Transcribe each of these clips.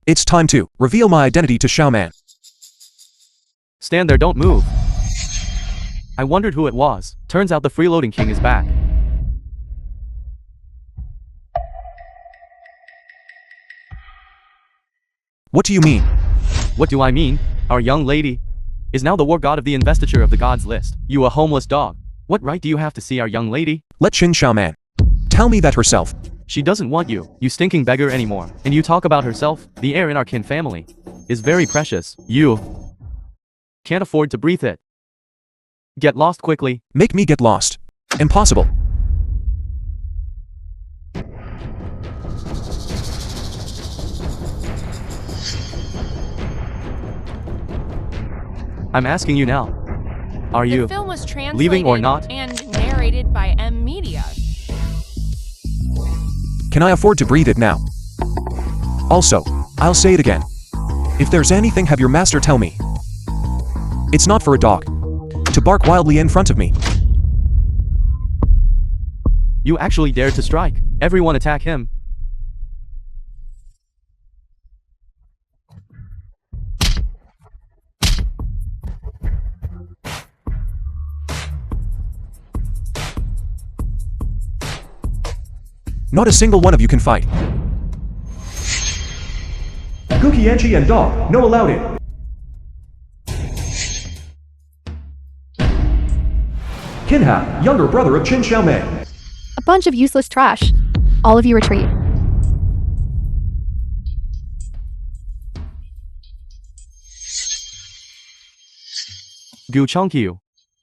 It's time to reveal my identity to Xiaoman. Stand there, don't move. I wondered who it was. Turns out the freeloading king is back. What do you mean? What do I mean? Our young lady is now the war god of the investiture of the gods list. You a homeless dog. What right do you have to see our young lady? Let Qin Xiaoman tell me that herself. She doesn't want you, you stinking beggar, anymore. And you talk about herself? The air in our kin family is very precious. You can't afford to breathe it. Get lost quickly. Make me get lost. Impossible. I'm asking you now. Are you The film was translated leaving or not? And narrated by M Media. Can I afford to breathe it now? Also, I'll say it again. If there's anything, have your master tell me. It's not for a dog to bark wildly in front of me. You actually dared to strike. Everyone attack him. Not a single one of you can fight. Guqianchi and dog, no allowed it. Kinha, younger brother of Qin Xiaoman. A bunch of useless trash. All of you retreat. Gu Chongqiu.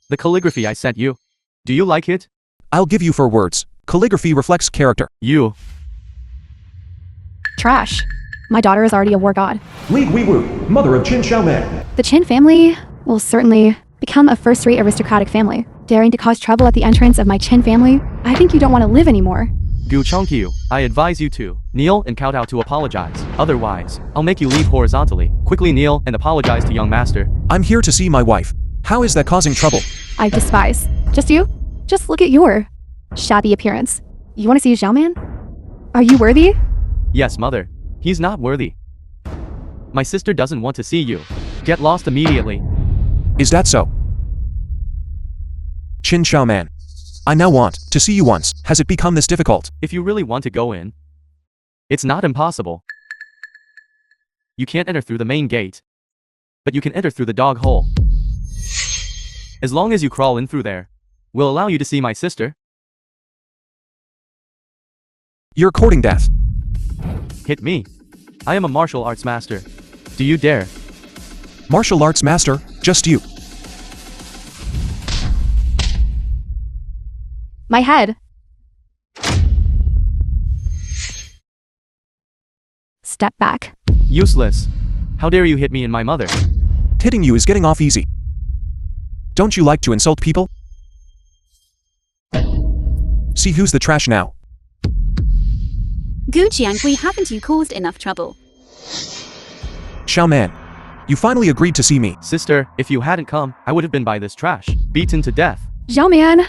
The calligraphy I sent you. Do you like it? I'll give you 4 words. Calligraphy reflects character. You. Trash. My daughter is already a war god. Li Guiwu, mother of Qin Xiaoman. The Qin family will certainly become a first-rate aristocratic family. Daring to cause trouble at the entrance of my Qin family? I think you don't want to live anymore. Gu Chongqiu, I advise you to kneel and kowtow to apologize. Otherwise, I'll make you leave horizontally. Quickly kneel and apologize to young master. I'm here to see my wife. How is that causing trouble? I despise. Just you? Just look at your shabby appearance. You want to see Xiaoman? Are you worthy? Yes, mother. He's not worthy. My sister doesn't want to see you. Get lost immediately. Is that so? Qin Xiaoman, I now want to see you once. Has it become this difficult? If you really want to go in, it's not impossible. You can't enter through the main gate, but you can enter through the dog hole. As long as you crawl in through there, we'll allow you to see my sister. You're courting death. Hit me. I am a martial arts master. Do you dare? Martial arts master, just you. My head. Step back. Useless. How dare you hit me and my mother? Hitting you is getting off easy. Don't you like to insult people? See who's the trash now. Gu Qianghui, haven't you caused enough trouble? Xiaoman, you finally agreed to see me. Sister, if you hadn't come, I would have been by this trash, beaten to death. Xiaoman,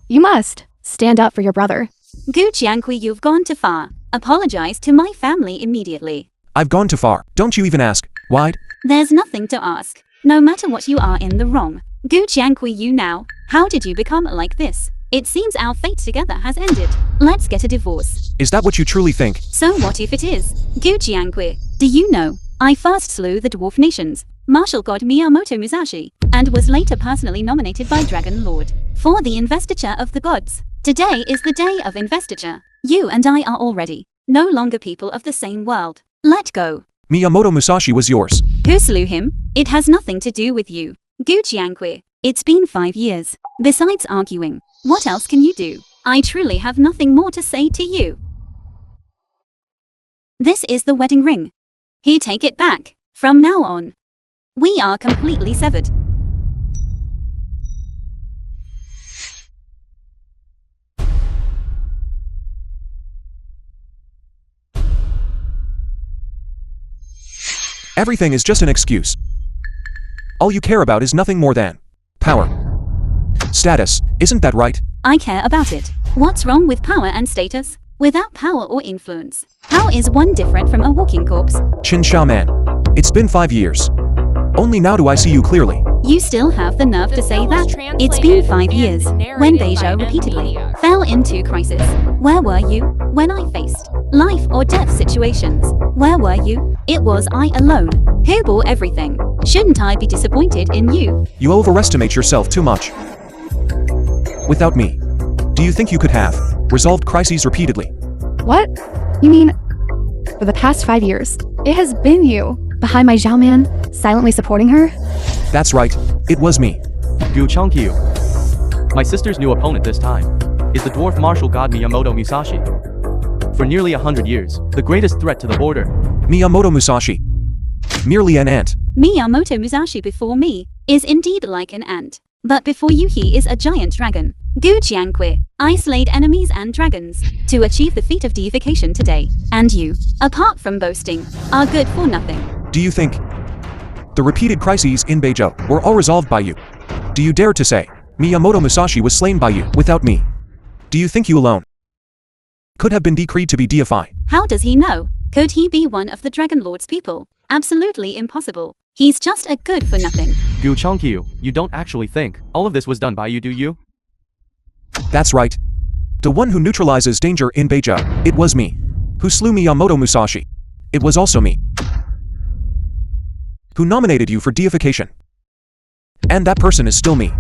you must stand up for your brother. Gu Qianghui, you've gone too far. Apologize to my family immediately. I've gone too far. Don't you even ask. Why? There's nothing to ask. No matter what, you are in the wrong. Gu Qianghui, you now. How did you become like this? It seems our fate together has ended. Let's get a divorce. Is that what you truly think? So what if it is? Gu Qianghui, do you know, I first slew the dwarf nations, martial god Miyamoto Musashi, and was later personally nominated by Dragon Lord for the investiture of the gods. Today is the day of investiture. You and I are already no longer people of the same world. Let go. Miyamoto Musashi was yours. Who slew him? It has nothing to do with you. Gu Qianghui, it's been 5 years. Besides arguing, what else can you do? I truly have nothing more to say to you. This is the wedding ring. Here, take it back. From now on, we are completely severed. Everything is just an excuse. All you care about is nothing more than power. Status, isn't that right? I care about it. What's wrong with power and status? without power or influence. How is one different from a walking corpse? Qin Shaman. It's been 5 years. Only now do I see you clearly. You still have the nerve to say film was that? It's been 5 years. translated When and narrated Beggar by repeatedly media. fell into crisis. Where were you when I faced life or death situations? Where were you? It was I alone who bore everything. Shouldn't I be disappointed in you? You overestimate yourself too much. Without me, do you think you could have resolved crises repeatedly? What? You mean, for the past 5 years, it has been you behind my Zhao Man, silently supporting her? That's right, it was me. Gu Chongqiu. My sister's new opponent this time is the dwarf martial god Miyamoto Musashi. For nearly 100 years, the greatest threat to the border. Miyamoto Musashi. Merely an ant. Miyamoto Musashi before me is indeed like an ant. But before you he is a giant dragon. Gu Jiangqui. I slayed enemies and dragons to achieve the feat of deification today. And you, apart from boasting, are good for nothing. Do you think the repeated crises in Beizhou were all resolved by you? Do you dare to say Miyamoto Musashi was slain by you without me? Do you think you alone could have been decreed to be deified? How does he know? Could he be one of the Dragon Lord's people? Absolutely impossible. He's just a good for nothing. Gu Chongqiu, you don't actually think all of this was done by you, do you? That's right. The one who neutralizes danger in Beizhou. It was me. Who slew Miyamoto Musashi. It was also me. Who nominated you for deification. And that person is still me.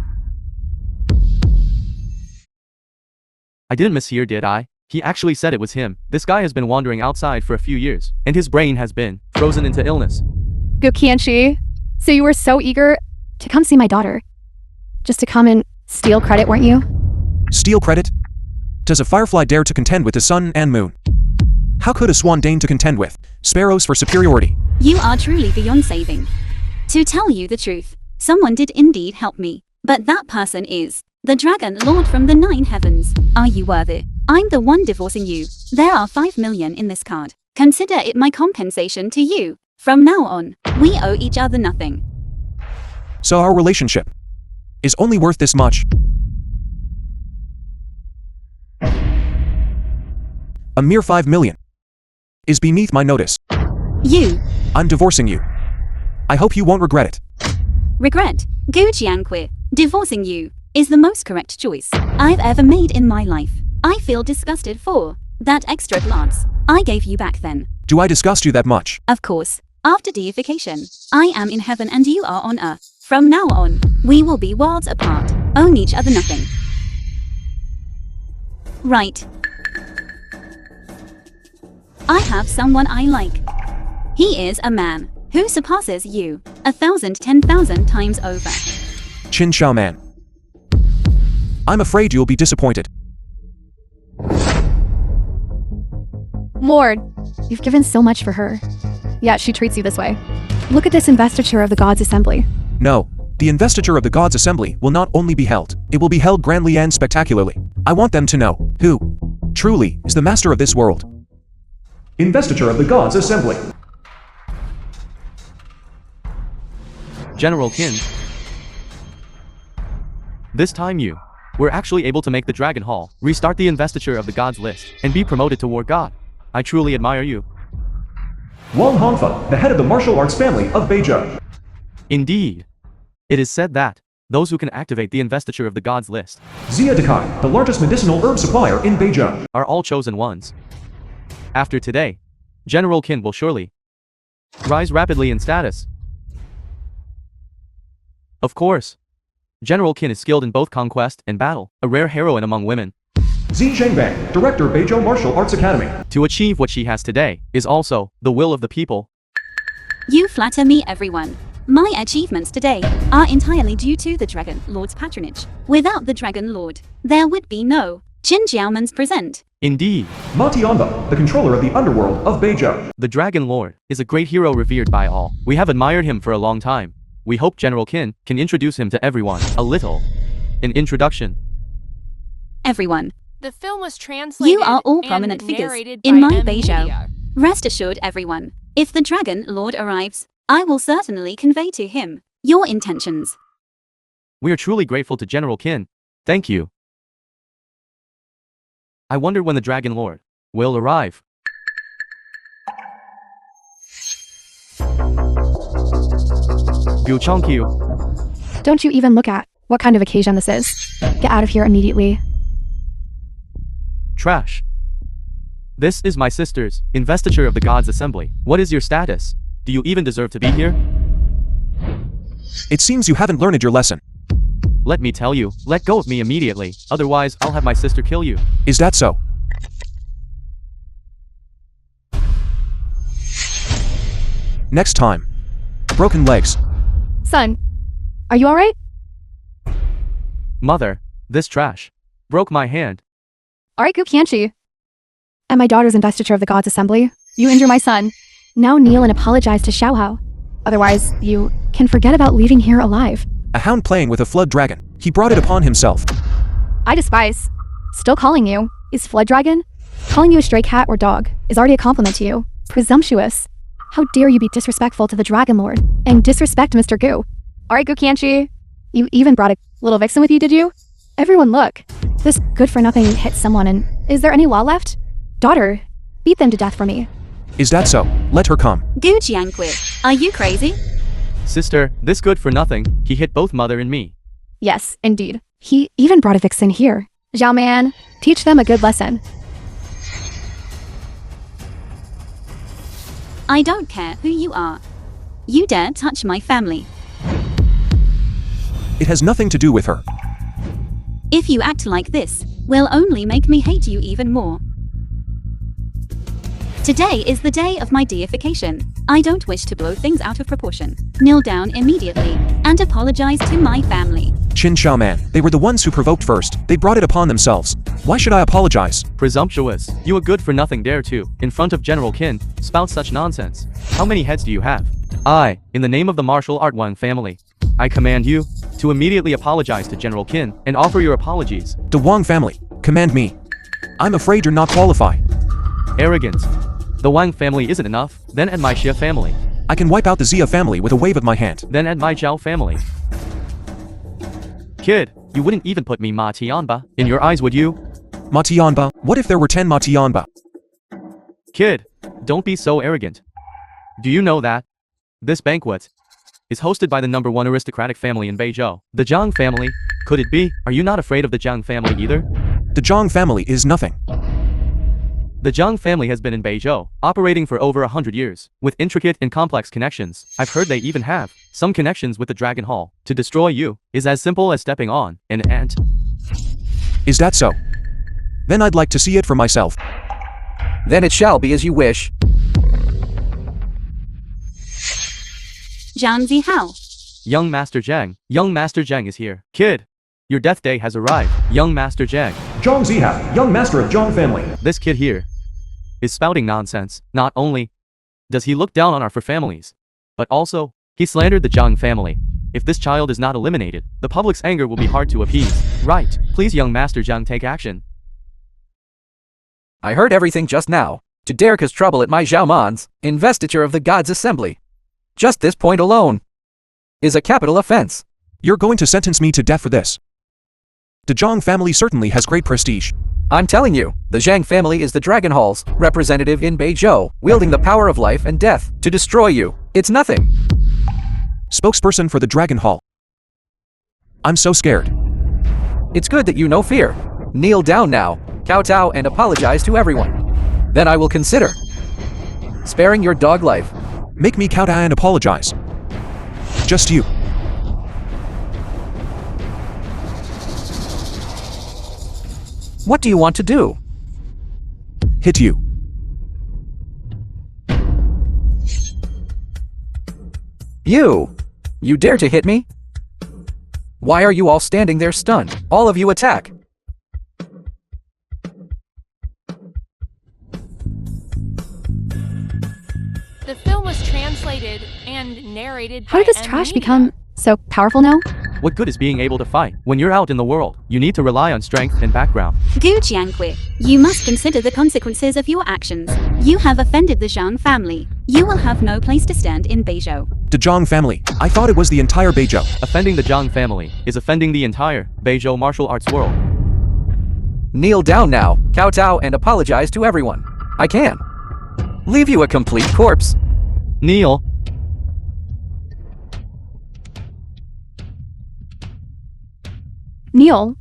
I didn't mishear, did I? He actually said it was him. This guy has been wandering outside for a few years, and his brain has been frozen into illness. Gu Qianqi, so you were so eager to come see my daughter. Just to come and steal credit, weren't you? Steal credit? Does a firefly dare to contend with the sun and moon? How could a swan deign to contend with sparrows for superiority? You are truly beyond saving. To tell you the truth, someone did indeed help me. But that person is the Dragon Lord from the 9 heavens. Are you worthy? I'm the one divorcing you. There are 5 million in this card. Consider it my compensation to you. From now on, we owe each other nothing. So our relationship is only worth this much. A mere 5 million is beneath my notice. You I'm divorcing you. I hope you won't regret it. regret. Gu Jiangqui. Divorcing you is the most correct choice I've ever made in my life. I feel disgusted for that extra glance I gave you back then. Do I disgust you that much? Of course, after deification, I am in heaven and you are on earth. From now on, we will be worlds apart, own each other nothing. Right. I have someone I like. He is a man who surpasses you 1,000, 10,000 times over. Qin Shaoman. I'm afraid you'll be disappointed. Lord, you've given so much for her. Yet she treats you this way. Look at this investiture of the Gods' Assembly. No, the investiture of the Gods' Assembly will not only be held, it will be held grandly and spectacularly. I want them to know who truly is the master of this world. Investiture of the Gods' Assembly. General Qin. This time you were actually able to make the Dragon Hall restart the investiture of the gods list and be promoted to war god. I truly admire you. Wang Hongfa, the head of the martial arts family of Beizhou. Indeed. It is said that those who can activate the investiture of the gods list Zia Dekai, the largest medicinal herb supplier in Beizhou. are all chosen ones. After today, General Qin will surely rise rapidly in status. Of course, General Qin is skilled in both conquest and battle, a rare heroine among women. Zi Zhengbang, director Beizhou Martial Arts Academy. To achieve what she has today is also the will of the people. You flatter me, everyone. My achievements today are entirely due to the Dragon Lord's patronage. Without the Dragon Lord, there would be no Qin Jiaoman's present. Indeed, Ma Tianba, the controller of the underworld of Beizhou. the Dragon Lord is a great hero revered by all. We have admired him for a long time. We hope General Qin can introduce him to everyone a little. An introduction. Everyone, The film was translated you are all and prominent figures narrated in by my M Beizhou. Media. Rest assured, everyone, if the Dragon Lord arrives, I will certainly convey to him your intentions. We are truly grateful to General Qin. Thank you. I wonder when the Dragon Lord will arrive. Gulchonkyu. Don't you even look at what kind of occasion this is. Get out of here immediately. Trash. This is my sister's investiture of the God's Assembly. What is your status? Do you even deserve to be here? It seems you haven't learned your lesson. Let me tell you, let go of me immediately, otherwise I'll have my sister kill you. Is that so? Next time. Broken legs. Son, are you alright? Mother, this trash broke my hand. Alright, Gu Qianqi. At my daughter's investiture of the God's Assembly, you injure my son. Now kneel and apologize to Xiaohao. Otherwise, you can forget about leaving here alive. A hound playing with a flood dragon. He brought it upon himself. I despise. Still calling you. Is Flood Dragon? Calling you a stray cat or dog is already a compliment to you. Presumptuous. How dare you be disrespectful to the Dragon Lord and disrespect Mr. Gu. Alright, Gu Qianqi. You even brought a little vixen with you, did you? Everyone look. This good-for-nothing hit someone, and is there any law left? Daughter, beat them to death for me. Is that so? Let her come. Gu Jiangqui, are you crazy? Sister, this good for nothing, he hit both mother and me. Yes, indeed. He even brought a vixen here. Zhao Man, teach them a good lesson. I don't care who you are. You dare touch my family. It has nothing to do with her. If you act like this, will only make me hate you even more. Today is the day of my deification. I don't wish to blow things out of proportion. Kneel down immediately and apologize to my family. Qin Xiaoman, they were the ones who provoked first. They brought it upon themselves. Why should I apologize? Presumptuous. You a good for nothing dare to, in front of General Qin, spout such nonsense. How many heads do you have? I, in the name of the martial art Wang family, I command you to immediately apologize to General Qin and offer your apologies. The Wang family, command me. I'm afraid you're not qualified. Arrogant. The Wang family isn't enough, then add my Xia family. I can wipe out the Zia family with a wave of my hand. Then add my Zhao family. Kid, you wouldn't even put me Ma Tianba in your eyes, would you? Ma Tianba? What if there were 10 Ma Tianba? Kid, don't be so arrogant. Do you know that this banquet is hosted by the #1 aristocratic family in Beizhou, the Zhang family? Could it be? Are you not afraid of the Zhang family either? The Zhang family is nothing. The Zhang family has been in Beizhou, operating for over 100 years, with intricate and complex connections. I've heard they even have some connections with the Dragon Hall. To destroy you is as simple as stepping on an ant. Is that so? Then I'd like to see it for myself. Then it shall be as you wish. Zhang Zihao. Young Master Zhang is here. Kid, your death day has arrived. Young Master Zhang. Zhang Zihao, young master of Zhang family. This kid here is spouting nonsense. Not only does he look down on our four families, but also, he slandered the Zhang family. If this child is not eliminated, the public's anger will be hard to appease. Right, please young Master Zhang take action. I heard everything just now. To dare cause trouble at my Xiaoman's investiture of the God's Assembly. Just this point alone is a capital offense. You're going to sentence me to death for this. The Zhang family certainly has great prestige. I'm telling you, the Zhang family is the Dragon Hall's representative in Beizhou, wielding the power of life and death to destroy you. It's nothing. Spokesperson for the Dragon Hall. I'm so scared. It's good that you know fear. Kneel down now, kowtow and apologize to everyone. Then I will consider sparing your dog life. Make me kowtow and apologize. Just you. What do you want to do? Hit you. You dare to hit me? Why are you all standing there stunned? All of you attack. The film was translated and narrated How by did this M trash Media. become so powerful now? What good is being able to fight? When you're out in the world, you need to rely on strength and background. Gu Jiangqui, you must consider the consequences of your actions. You have offended the Zhang family. You will have no place to stand in Beizhou. The Zhang family. I thought it was the entire Beizhou. Offending the Zhang family is offending the entire Beizhou martial arts world. Kneel down now, kowtow and apologize to everyone. I can leave you a complete corpse. Kneel. Kneel.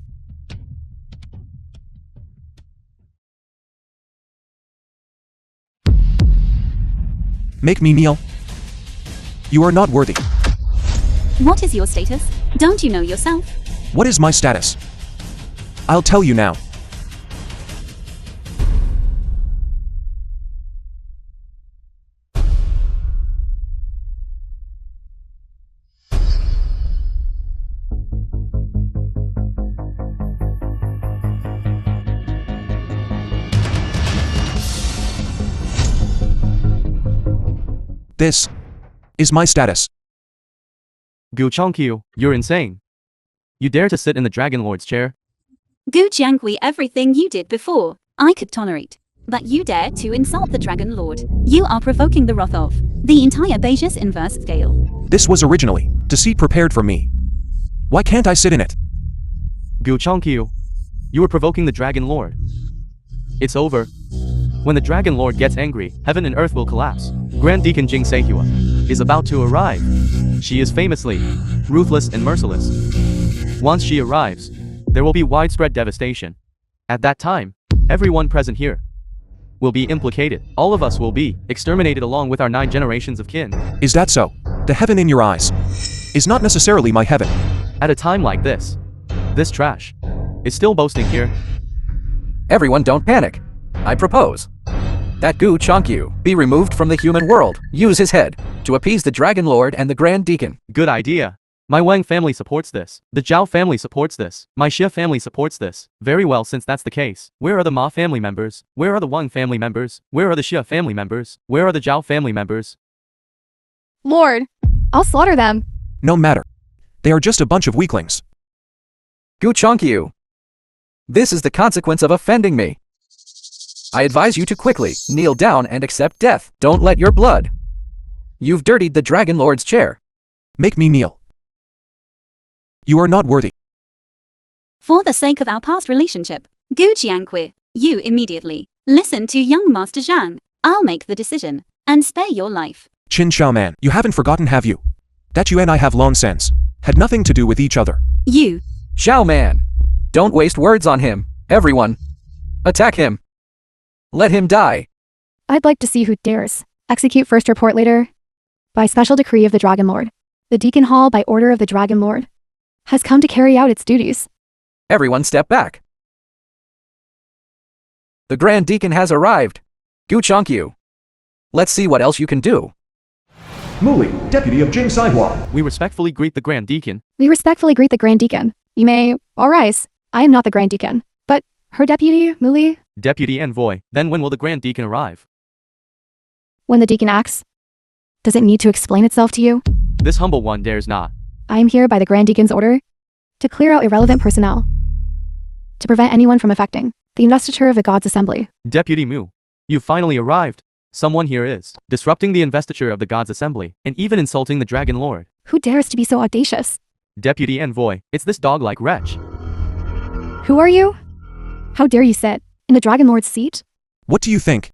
Make me kneel. You are not worthy. What is your status? Don't you know yourself? What is my status? I'll tell you now. This is my status. Gu Chongqiu, you're insane. You dare to sit in the Dragon Lord's chair? Gu Jiangui, everything you did before, I could tolerate. But you dare to insult the Dragon Lord. You are provoking the wrath of the entire Beja's inverse scale. This was originally the seat prepared for me. Why can't I sit in it? Gu Chongqiu, you were provoking the Dragon Lord. It's over. When the Dragon Lord gets angry, heaven and earth will collapse. Grand Deacon Jing Seihua is about to arrive. She is famously ruthless and merciless. Once she arrives, there will be widespread devastation. At that time, everyone present here will be implicated. All of us will be exterminated along with our 9 generations of kin. Is that so? The heaven in your eyes is not necessarily my heaven. At a time like this trash is still boasting here. Everyone don't panic. I propose that Gu Chongqiu be removed from the human world. Use his head to appease the Dragon Lord and the Grand Deacon. Good idea. My Wang family supports this. The Zhao family supports this. My Xia family supports this. Very well, since that's the case. Where are the Ma family members? Where are the Wang family members? Where are the Xia family members? Where are the Zhao family members? Lord, I'll slaughter them. No matter. They are just a bunch of weaklings. Gu Chongqiu, this is the consequence of offending me. I advise you to quickly kneel down and accept death. Don't let your blood. You've dirtied the Dragon Lord's chair. Make me kneel. You are not worthy. For the sake of our past relationship, Gu Jiangui, you immediately listen to young Master Zhang. I'll make the decision and spare your life. Qin Xiao Man, you haven't forgotten, have you? That you and I have long since had nothing to do with each other. You. Xiao Man, don't waste words on him. Everyone, attack him. Let him die. I'd like to see who dares. Execute first, report later. By special decree of the Dragon Lord, the Deacon Hall, by order of the Dragon Lord, has come to carry out its duties. Everyone step back. The Grand Deacon has arrived. Gu Chongqiu, let's see what else you can do. Muli, deputy of Jing Saihua. We respectfully greet the Grand Deacon. We respectfully greet the Grand Deacon. You may all rise. I am not the Grand Deacon, but her deputy, Muli. Deputy Envoy, then when will the Grand Deacon arrive? When the Deacon acts, does it need to explain itself to you? This humble one dares not. I am here by the Grand Deacon's order to clear out irrelevant personnel, to prevent anyone from affecting the investiture of the God's Assembly. Deputy Mu, you finally arrived. Someone here is disrupting the investiture of the God's Assembly, and even insulting the Dragon Lord. Who dares to be so audacious? Deputy Envoy, it's this dog-like wretch. Who are you? How dare you sit in the Dragon Lord's seat? What do you think?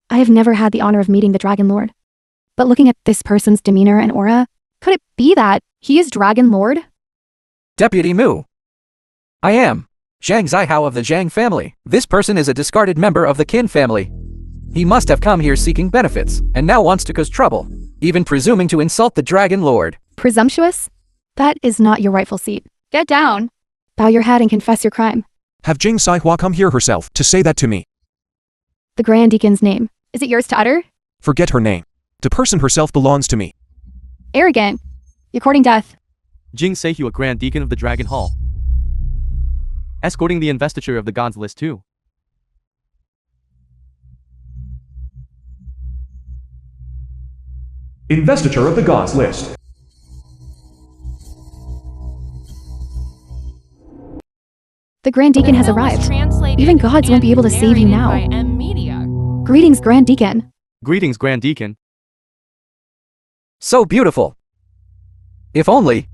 I have never had the honor of meeting the Dragon Lord. But looking at this person's demeanor and aura, could it be that he is Dragon Lord? Deputy Mu, I am Zhang Zihao of the Zhang family. This person is a discarded member of the Qin family. He must have come here seeking benefits, and now wants to cause trouble, even presuming to insult the Dragon Lord. Presumptuous? That is not your rightful seat. Get down. Bow your head and confess your crime. Have Jing Saihua come here herself to say that to me. The Grand Deacon's name. Is it yours to utter? Forget her name. The person herself belongs to me. Arrogant. You're courting death. Jing Seihua, Grand Deacon of the Dragon Hall. Escorting the investiture of the God's list too. Investiture of the Gods list. The Grand Deacon has The film was arrived. translated Even gods won't be able to and save you narrated now. by M Media. Greetings, Grand Deacon. Greetings, Grand Deacon. So beautiful. If only.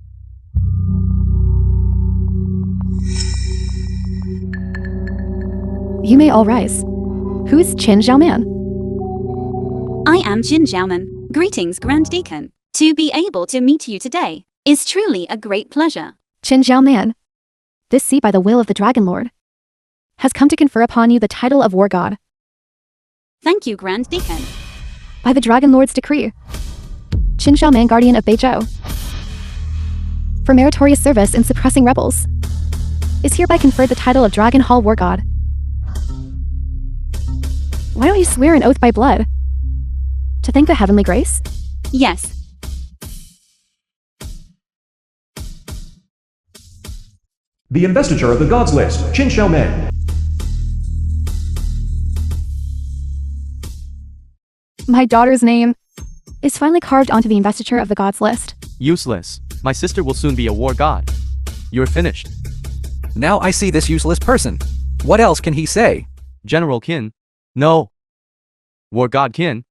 You may all rise. Who's Qin Xiaoman? I am Jin Xiaoman. Greetings, Grand Deacon. To be able to meet you today is truly a great pleasure. Qin Xiaoman. This seat by the will of the Dragon Lord has come to confer upon you the title of War God. Thank you, Grand Deacon. By the Dragon Lord's decree, Qin Xiaoman, Guardian of Beizhou, for meritorious service in suppressing rebels, is hereby conferred the title of Dragon Hall War God. Why don't you swear an oath by blood? To thank the heavenly grace? Yes. The investiture of the gods list, Qin Xiaoman. My daughter's name is finally carved onto the investiture of the gods list. Useless. My sister will soon be a war god. You're finished. Now I see this useless person. What else can he say? General Qin. No. War god Qin.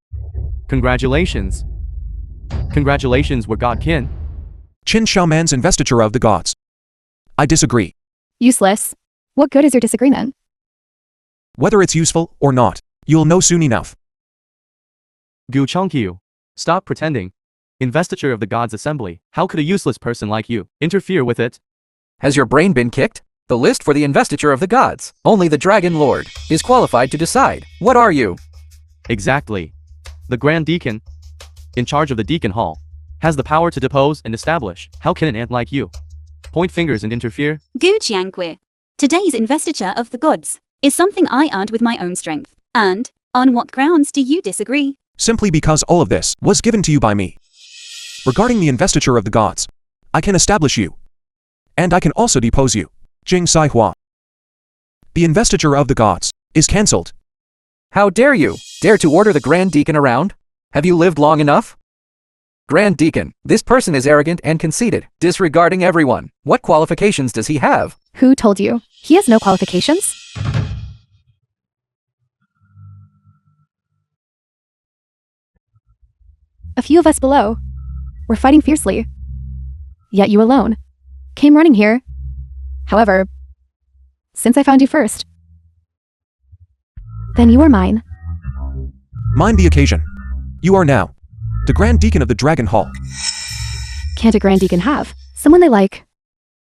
Congratulations. Congratulations, War god Qin. Qin Xiaoman's investiture of the gods. I disagree. Useless. What good is your disagreement? Whether it's useful or not, you'll know soon enough. Gu Chongqiu. Stop pretending. Investiture of the gods assembly. How could a useless person like you interfere with it? Has your brain been kicked? The list for the investiture of the gods. Only the Dragon Lord is qualified to decide. What are you? Exactly. The Grand Deacon, in charge of the Deacon Hall, has the power to depose and establish. How can an ant like you point fingers and interfere? Gu Jiangui. Today's investiture of the gods is something I earned with my own strength. And, on what grounds do you disagree? Simply because all of this was given to you by me. Regarding the investiture of the gods, I can establish you. And I can also depose you. Jing Sai Hua. The investiture of the gods is cancelled. How dare you? Dare to order the Grand Deacon around? Have you lived long enough? Grand Deacon, this person is arrogant and conceited, disregarding everyone. What qualifications does he have? Who told you? He has no qualifications. A few of us below were fighting fiercely. Yet you alone came running here. However, since I found you first, then you are mine. Mind the occasion. You are now the Grand Deacon of the Dragon Hall. Can't a Grand Deacon have someone they like?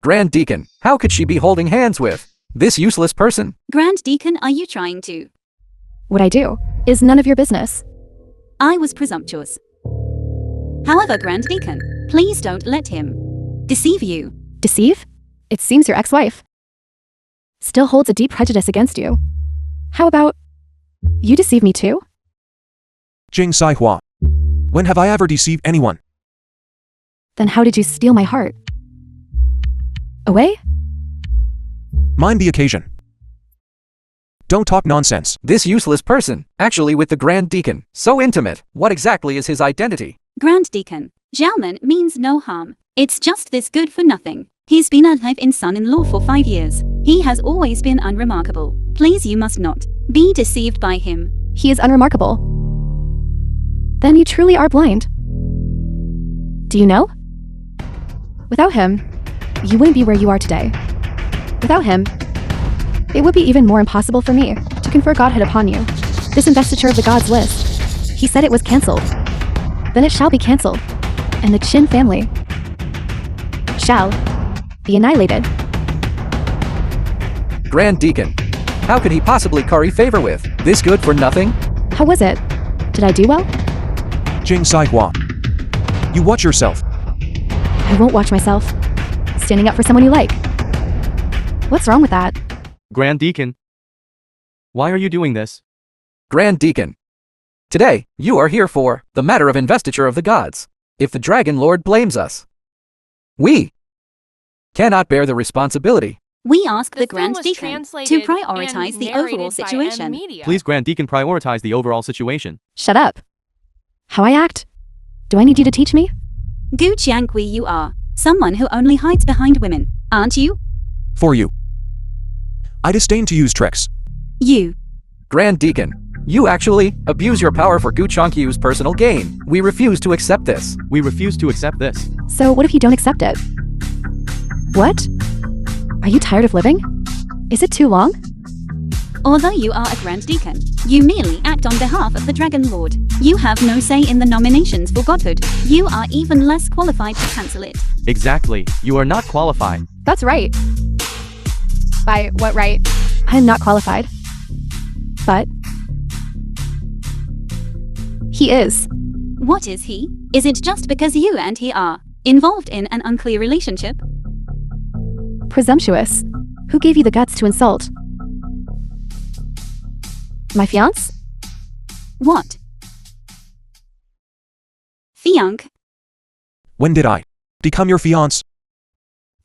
Grand Deacon, how could she be holding hands with this useless person? Grand Deacon, are you trying to? What I do is none of your business. I was presumptuous. However, Grand Deacon, please don't let him deceive you. Deceive? It seems your ex-wife still holds a deep prejudice against you. How about you deceive me too? Jing Sai Hua. When have I ever deceived anyone? Then how did you steal my heart? Away? Mind the occasion. Don't talk nonsense. This useless person, actually with the Grand Deacon, so intimate. What exactly is his identity? Grand Deacon, Xiaoman means no harm. It's just this good for nothing. He's been alive in son-in-law for 5 years. He has always been unremarkable. Please, you must not be deceived by him. He is unremarkable. Then you truly are blind. Do you know? Without him, you wouldn't be where you are today. Without him, it would be even more impossible for me to confer godhood upon you. This investiture of the gods list, he said it was cancelled. Then it shall be cancelled, and the Qin family shall be annihilated. Grand Deacon, how could he possibly curry favor with this good for nothing? How was it? Did I do well? Jing Sai Hua. You watch yourself. I won't watch myself. Standing up for someone you like. What's wrong with that? Grand Deacon. Why are you doing this? Grand Deacon, today, you are here for the matter of investiture of the gods. If the Dragon Lord blames us, we cannot bear the responsibility. We ask the film Grand was Deacon to translated prioritize and the overall narrated by situation. Media. Please, Grand Deacon, prioritize the overall situation. Shut up. How I act? Do I need you to teach me? Gu Jiangui, you are someone who only hides behind women, aren't you? For you. I disdain to use tricks. You. Grand Deacon, you actually abuse your power for Gu Chongqiu's personal gain. We refuse to accept this. We refuse to accept this. So what if you don't accept it? What? Are you tired of living? Is it too long? Although you are a Grand Deacon, you merely act on behalf of the Dragon Lord. You have no say in the nominations for godhood. You are even less qualified to cancel it. Exactly, you are not qualified. That's right. By what right? I am not qualified. But he is. What is he? Is it just because you and he are involved in an unclear relationship? Presumptuous. Who gave you the guts to insult my fiancé? What? Fianc? When did I become your fiancé?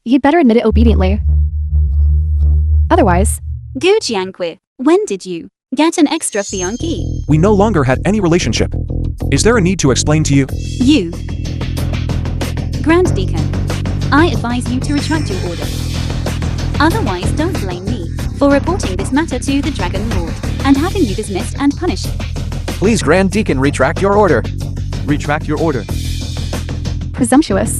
You'd better admit it obediently. Otherwise, Gu Jianqui, when did you get an extra fiancé? We no longer had any relationship. Is there a need to explain to you? You. Grand Deacon, I advise you to retract your order. Otherwise, don't blame me for reporting this matter to the Dragon Lord and having you dismissed and punished. Please, Grand Deacon, retract your order. Retract your order. presumptuous.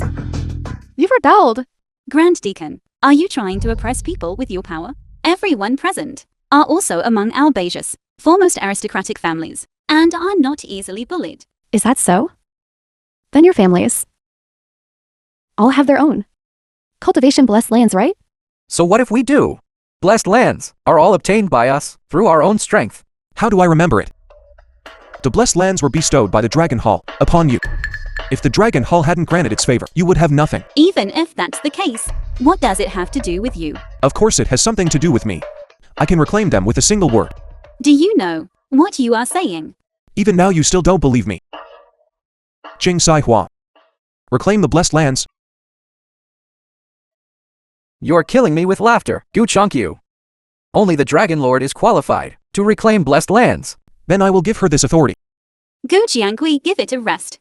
You've rebelled. Grand Deacon, are you trying to oppress people with your power? Everyone present are also among Albasia's foremost aristocratic families, and are not easily bullied. Is that so? Then your families all have their own cultivation blessed lands, right? So what if we do? Blessed lands are all obtained by us through our own strength. How do I remember it? The blessed lands were bestowed by the Dragon Hall upon you. If the Dragon Hall hadn't granted its favor, you would have nothing. Even if that's the case, what does it have to do with you? Of course it has something to do with me. I can reclaim them with a single word. Do you know what you are saying? Even now you still don't believe me. Jing Sai Hua. Reclaim the blessed lands. You're killing me with laughter, Gu Chongqiu. Only the Dragon Lord is qualified to reclaim blessed lands. Then I will give her this authority. Go Jiangui, give it a rest.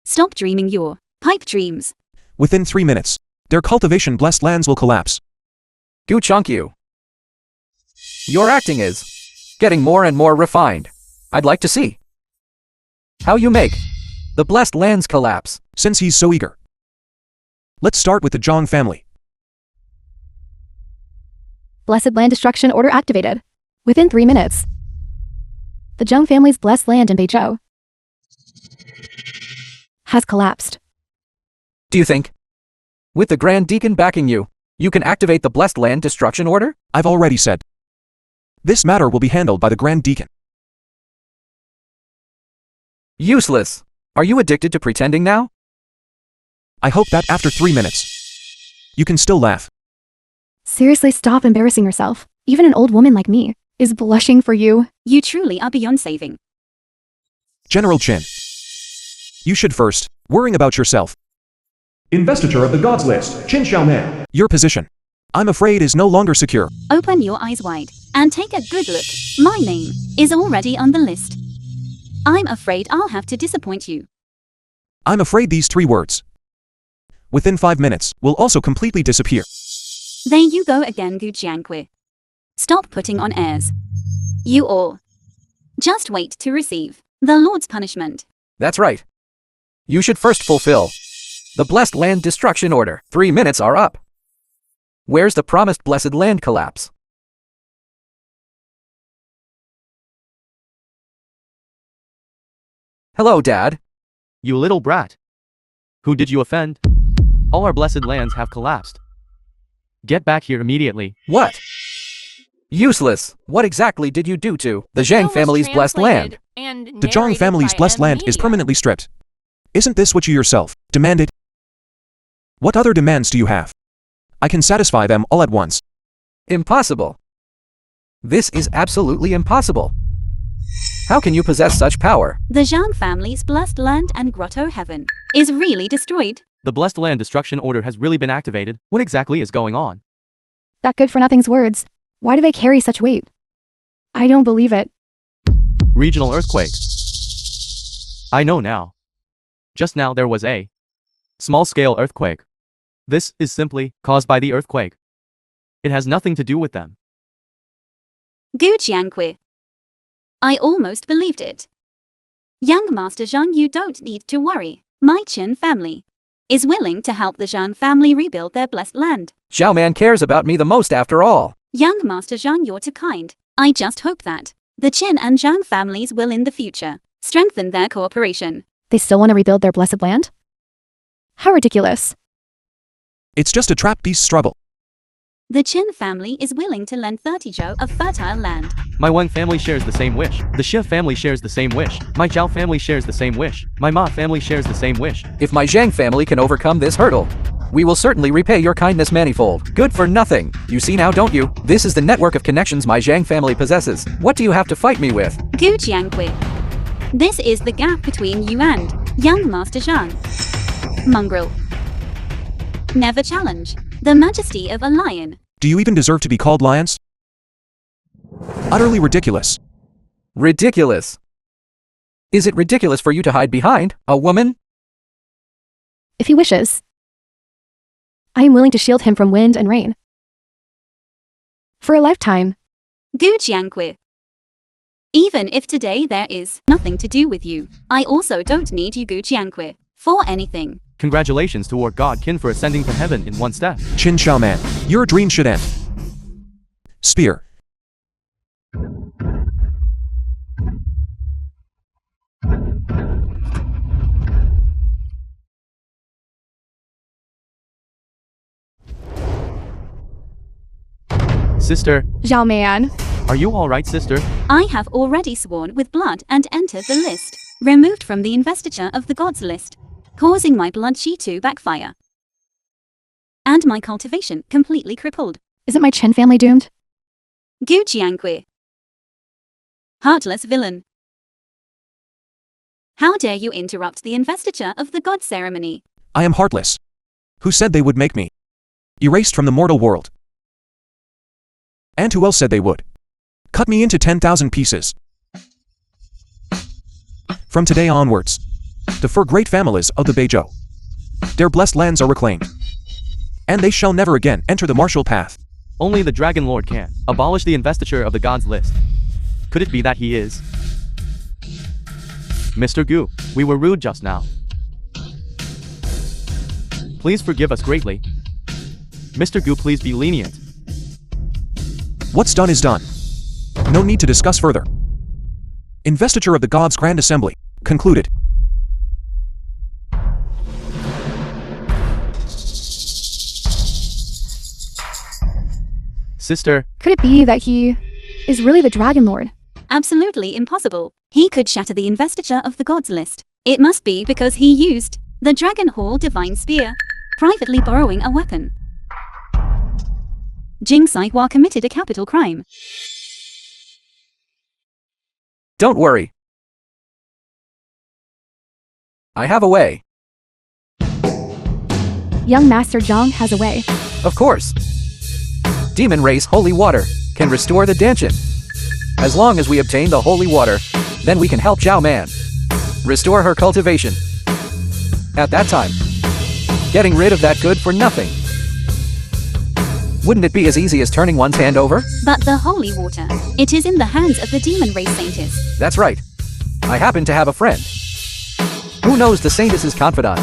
Stop dreaming your pipe dreams. Within 3 minutes, their cultivation blessed lands will collapse. Gu Chongqiu. Your acting is getting more and more refined. I'd like to see how you make the blessed lands collapse. Since he's so eager, let's start with the Zhang family. Blessed land destruction order activated. Within 3 minutes. The Zheng family's blessed land in Beizhou has collapsed. Do you think, with the Grand Deacon backing you, you can activate the blessed land destruction order? I've already said. This matter will be handled by the Grand Deacon. Useless. Are you addicted to pretending now? I hope that after 3 minutes, you can still laugh. Seriously, stop embarrassing yourself. Even an old woman like me is blushing for you. You truly are beyond saving. General Chin. You should first, worrying about yourself. Investiture of the gods list, Qin Xiaoman. Your position, I'm afraid, is no longer secure. Open your eyes wide and take a good look. My name is already on the list. I'm afraid I'll have to disappoint you. I'm afraid these 3 words, within 5 minutes, will also completely disappear. There you go again, Gu Jiangqui. Stop putting on airs. You all. Just wait to receive the Lord's punishment. That's right. You should first fulfill the blessed land destruction order. 3 minutes are up. Where's the promised blessed land collapse? Hello, Dad. You little brat. Who did you offend? All our blessed lands have collapsed. Get back here immediately. What? Useless. What exactly did you do to the Zhang family's blessed land? The Zhang family's blessed land is permanently stripped. Isn't this what you yourself demanded? What other demands do you have? I can satisfy them all at once. Impossible. This is absolutely impossible. How can you possess such power? The Zhang family's blessed land and grotto heaven is really destroyed. The blessed land destruction order has really been activated. What exactly is going on? That good for nothing's words. Why do they carry such weight? I don't believe it. Regional earthquake. I know now. Just now there was a small-scale earthquake. This is simply caused by the earthquake. It has nothing to do with them. Gu Jiangqui. I almost believed it. Young Master Zhang, you don't need to worry. My Qin family is willing to help the Zhang family rebuild their blessed land. Xiaoman cares about me the most after all. Young Master Zhang, you're too kind. I just hope that the Qin and Zhang families will in the future strengthen their cooperation. They still want to rebuild their blessed land? How ridiculous. It's just a trap piece struggle. The Qin family is willing to lend 30 zhou of fertile land. My Wang family shares the same wish. The Xia family shares the same wish. My Zhao family shares the same wish. My Ma family shares the same wish. If my Zhang family can overcome this hurdle, we will certainly repay your kindness manifold. Good for nothing. You see now, don't you? This is the network of connections my Zhang family possesses. What do you have to fight me with? Gu Jianghui. This is the gap between you and young Master Zhang. Mongrel. Never challenge the majesty of a lion. Do you even deserve to be called lions? Utterly ridiculous. Ridiculous. Is it ridiculous for you to hide behind a woman? If he wishes, I am willing to shield him from wind and rain. For a lifetime. Gu Jianghui. Even if today there is nothing to do with you, I also don't need you, Gu Jianghui, for anything. Congratulations toward God Qin for ascending to heaven in one step. Qin Xiaoman, your dream should end. Spear. Sister, Zhao Man. are you alright, sister? I have already sworn with blood and entered the list. Removed from the investiture of the gods list, causing my blood chi to backfire. And my cultivation completely crippled. Isn't my Chen family doomed? Gu Jianghui. Heartless villain. How dare you interrupt the investiture of the god ceremony? I am heartless. Who said they would make me erased from the mortal world? And who else said they would cut me into 10,000 pieces? From today onwards, the four great families of the Beizhou, their blessed lands are reclaimed, and they shall never again enter the martial path. Only the Dragon Lord can abolish the investiture of the gods list. Could it be that he is? Mr. Gu, we were rude just now. Please forgive us greatly. Mr. Gu, please be lenient. What's done is done. No need to discuss further. Investiture of the Gods Grand Assembly concluded. Sister, Could it be that he is really the Dragon Lord? Absolutely impossible. He could shatter the investiture of the gods list. It must be because he used the Dragon Hall Divine Spear, privately borrowing a weapon. Jing Saihua committed a capital crime. Don't worry. I have a way. Young Master Zhang has a way. Of course. Demon Race Holy Water can restore the Danchin. As long as we obtain the holy water, then we can help Zhao Man restore her cultivation. At that time, getting rid of that good for nothing. Wouldn't it be as easy as turning one's hand over? But the holy water, it is in the hands of the demon race saintess. That's right. I happen to have a friend who knows the saintess's confidant.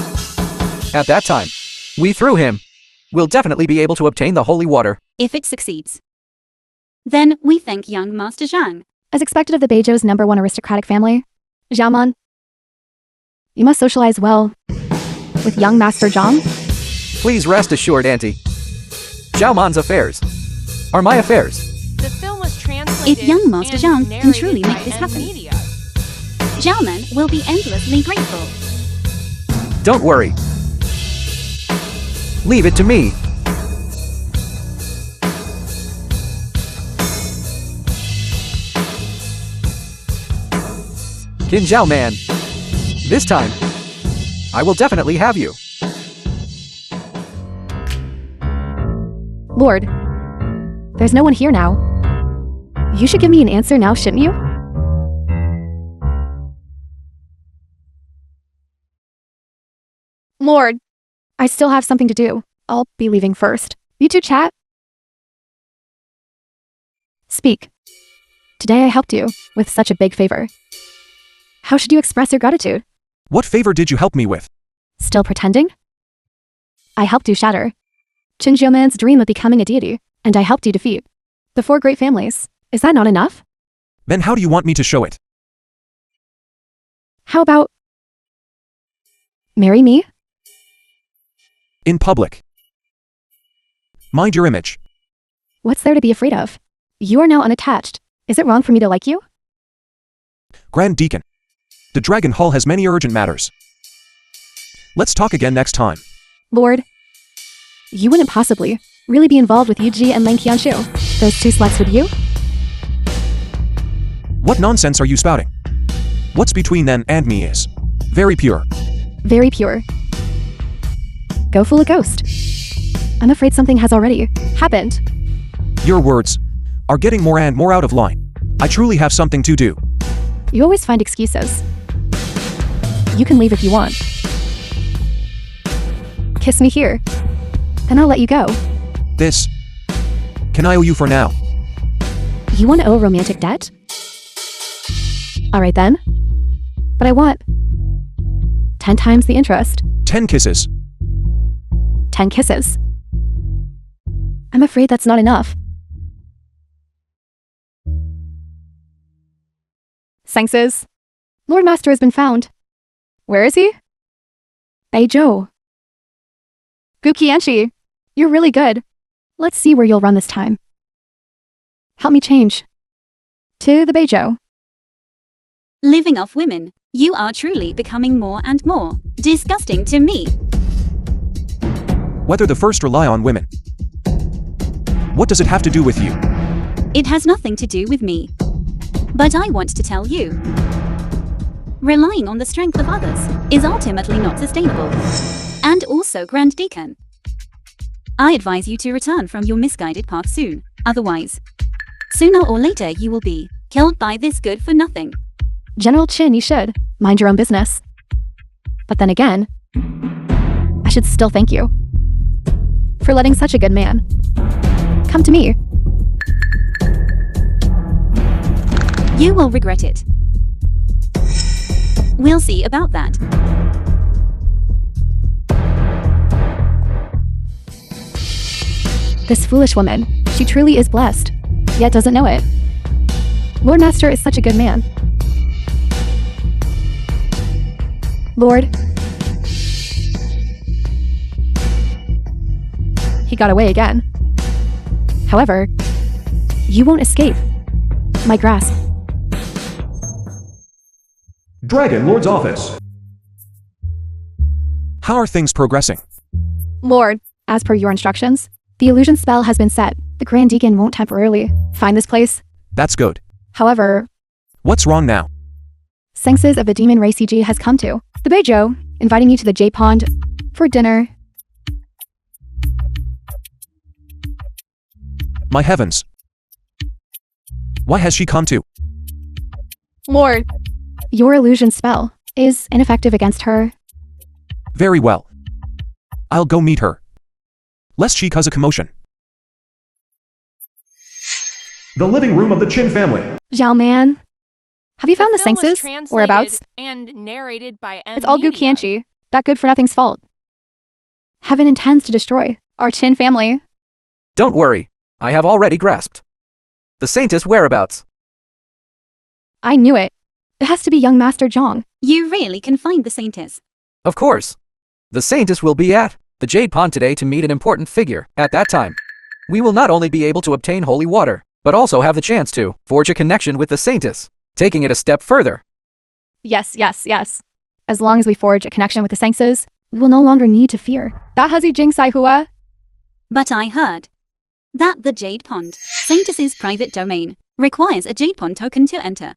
At that time, we through him will definitely be able to obtain the holy water. If it succeeds, then we thank young Master Zhang. As expected of the Beizhou's #1 aristocratic family, Zhaoman, you must socialize well with young Master Zhang. Please rest assured, Auntie. Zhao Man's affairs are my affairs. The film was translated If young Master and Zhang can narrated truly by make this happen, Media. Zhao Man will be endlessly grateful. Don't worry. Leave it to me. Qin Zhao Man. This time, I will definitely have you. Lord, there's no one here now. You should give me an answer now, shouldn't you? Lord, I still have something to do. I'll be leaving first. You two chat? Speak. Today I helped you with such a big favor. How should you express your gratitude? What favor did you help me with? Still pretending? I helped you shatter Qin Xiaoman's dream of becoming a deity, and I helped you defeat the four great families Is that not enough? Then how do you want me to show it? How about marry me? In public. Mind your image. What's there to be afraid of? You are now unattached. Is it wrong for me to like you? Grand Deacon. The Dragon Hall has many urgent matters. Let's talk again next time. Lord, you wouldn't possibly really be involved with Yuji and Lang Qianshu. Those two sluts with you? What nonsense are you spouting? What's between them and me is very pure. Very pure. Go fool a ghost. I'm afraid something has already happened. Your words are getting more and more out of line. I truly have something to do. You always find excuses. You can leave if you want. Kiss me here. Then I'll let you go. This can I owe you for now? You want to owe romantic debt? Alright then. But I want 10 times the interest. 10 kisses. 10 kisses. I'm afraid that's not enough. Saintess, Lord Master has been found. Where is he? Beizhou. Guqianshi, you're really good. Let's see where you'll run this time. Help me change. To the Beizhou. Living off women, you are truly becoming more and more disgusting to me. Whether the first rely on women. What does it have to do with you? It has nothing to do with me. But I want to tell you. Relying on the strength of others is ultimately not sustainable. And also, Grand Deacon, I advise you to return from your misguided path soon. Otherwise, sooner or later you will be killed by this good-for-nothing. General Qin, you should mind your own business. But then again, I should still thank you for letting such a good man come to me. You will regret it. We'll see about that. This foolish woman, she truly is blessed, yet doesn't know it. Lord Master is such a good man. Lord. He got away again. However, you won't escape my grasp. Dragon Lord's office. How are things progressing? Lord, as per your instructions, the illusion spell has been set. The Grand Deacon won't temporarily find this place. That's good. However, What's wrong now? Saintess of the Demon Race CG has come to the Beizhou, inviting you to the Jade Pond for dinner. My heavens. Why has she come to? Lord, your illusion spell is ineffective against her. Very well. I'll go meet her. Lest she cause a commotion. The living room of the Qin family. Zhao Man, have you found the film was Saintess? translated Whereabouts? and narrated by It's all Guqianshi. That good for nothing's fault. Heaven intends to destroy our Qin family. Don't worry. I have already grasped the saintess' whereabouts. I knew it. It has to be young Master Zhang. You really can find the saintess. Of course. The saintess will be at the Jade Pond today to meet an important figure. At that time, we will not only be able to obtain holy water, but also have the chance to forge a connection with the saintess, taking it a step further. Yes. As long as we forge a connection with the Saintess, we will no longer need to fear. Da hazi jing sai hua. But I heard that the Jade Pond, Saintess's private domain, requires a Jade Pond token to enter.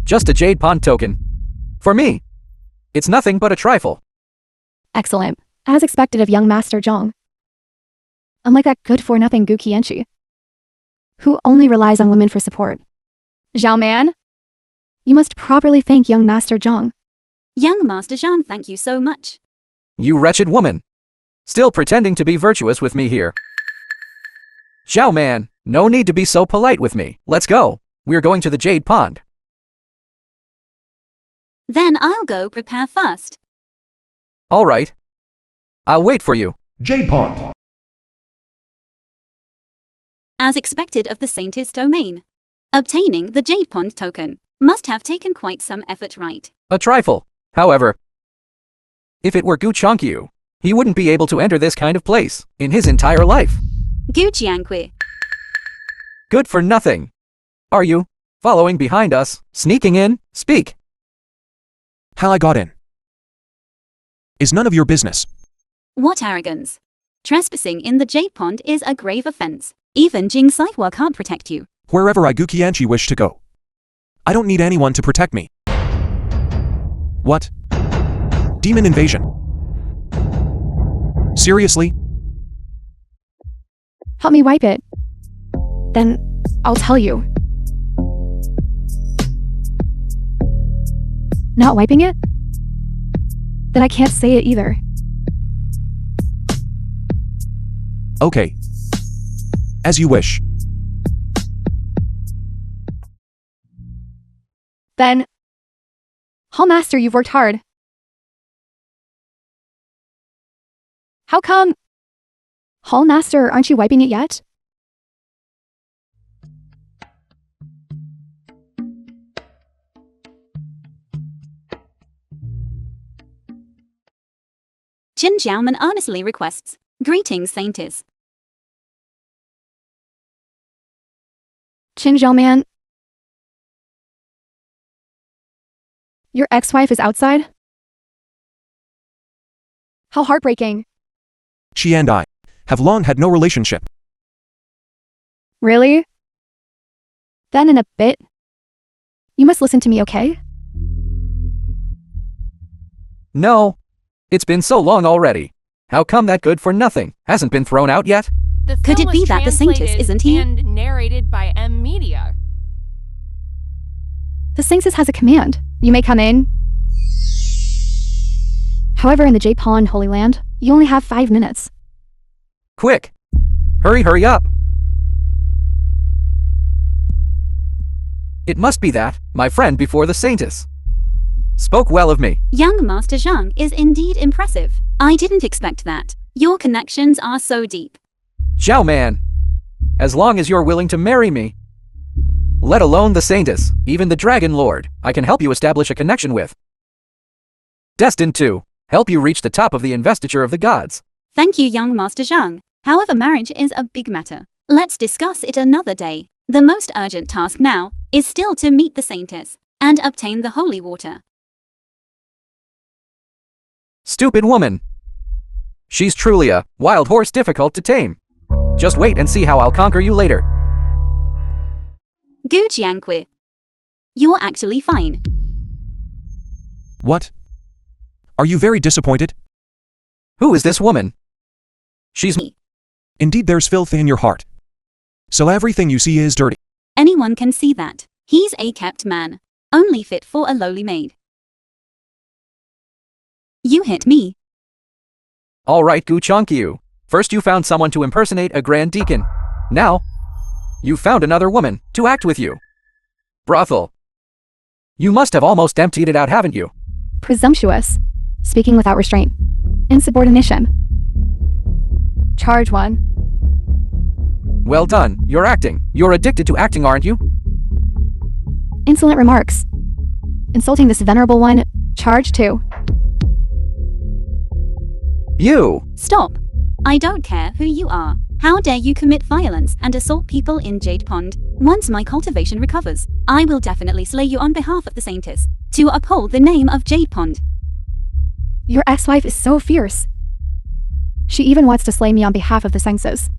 Just a Jade Pond token. For me, it's nothing but a trifle. Excellent. As expected of young Master Zhang. Unlike that good-for-nothing Guqianshi, who only relies on women for support. Zhao Man, you must properly thank young Master Zhang. Young Master Zhang, thank you so much. You wretched woman. Still pretending to be virtuous with me here. Zhao Man, no need to be so polite with me. Let's go. We're going to the Jade Pond. Then I'll go prepare first. All right. I'll wait for you. Jade Pond. as expected of the saintess domain. Obtaining the jade pond token must have taken quite some effort, right? A trifle, however. If it were Gu Chongqiu, he wouldn't be able to enter this kind of place in his entire life. Gu Jiangqui. Good for nothing. Are you following behind us, sneaking in? Speak. How I got in is none of your business. What arrogance. Trespassing in the jade pond is a grave offense. Even Jing Saihua can't protect you. Wherever I Guqianchi wish to go. I don't need anyone to protect me. What? Demon invasion? Seriously? Help me wipe it. Then I'll tell you. Not wiping it? Then I can't say it either. Okay. As you wish. Then, Hall Master, you've worked hard. How come? Hall Master, aren't you wiping it yet? Jin Jiaoman earnestly requests, greetings, saintess. Qin Zhouman. Your ex-wife is outside? How heartbreaking. She and I have long had no relationship. Really? Then in a bit. You must listen to me, okay? No. It's been so long already. How come that good for nothing hasn't been thrown out yet? The Could film it be was that the saintess translated isn't here? And narrated by M Media. The saintess has a command. You may come in. However, in the Jade Pond Holy Land, you only have 5 minutes. Quick. Hurry up. It must be that, my friend before the saintess. Spoke well of me. Young Master Zhang is indeed impressive. I didn't expect that. Your connections are so deep. Zhao Man. As long as you're willing to marry me. Let alone the saintess, even the Dragon Lord, I can help you establish a connection with. Destined to help you reach the top of the investiture of the gods. Thank you, young Master Zhang. However, marriage is a big matter. Let's discuss it another day. The most urgent task now is still to meet the saintess and obtain the holy water. Stupid woman. She's truly a wild horse difficult to tame. Just wait and see how I'll conquer you later. Gu Jiangqui. You're actually fine. What? Are you very disappointed? Who is this woman? She's me. Indeed, there's filth in your heart. So everything you see is dirty. Anyone can see that. He's a kept man, only fit for a lowly maid. You hit me. All right, Gu Chongqiu. First you found someone to impersonate a grand deacon. Now, you found another woman to act with you. Brothel. You must have almost emptied it out, haven't you? Presumptuous. Speaking without restraint. Insubordination. Charge 1. Well done, you're acting. You're addicted to acting, aren't you? Insolent remarks. Insulting this venerable one. Charge 2. You! Stop. I don't care who you are. How dare you commit violence and assault people in Jade Pond? Once my cultivation recovers, I will definitely slay you on behalf of the saintess, to uphold the name of Jade Pond. Your ex-wife is so fierce. She even wants to slay me on behalf of the saintess.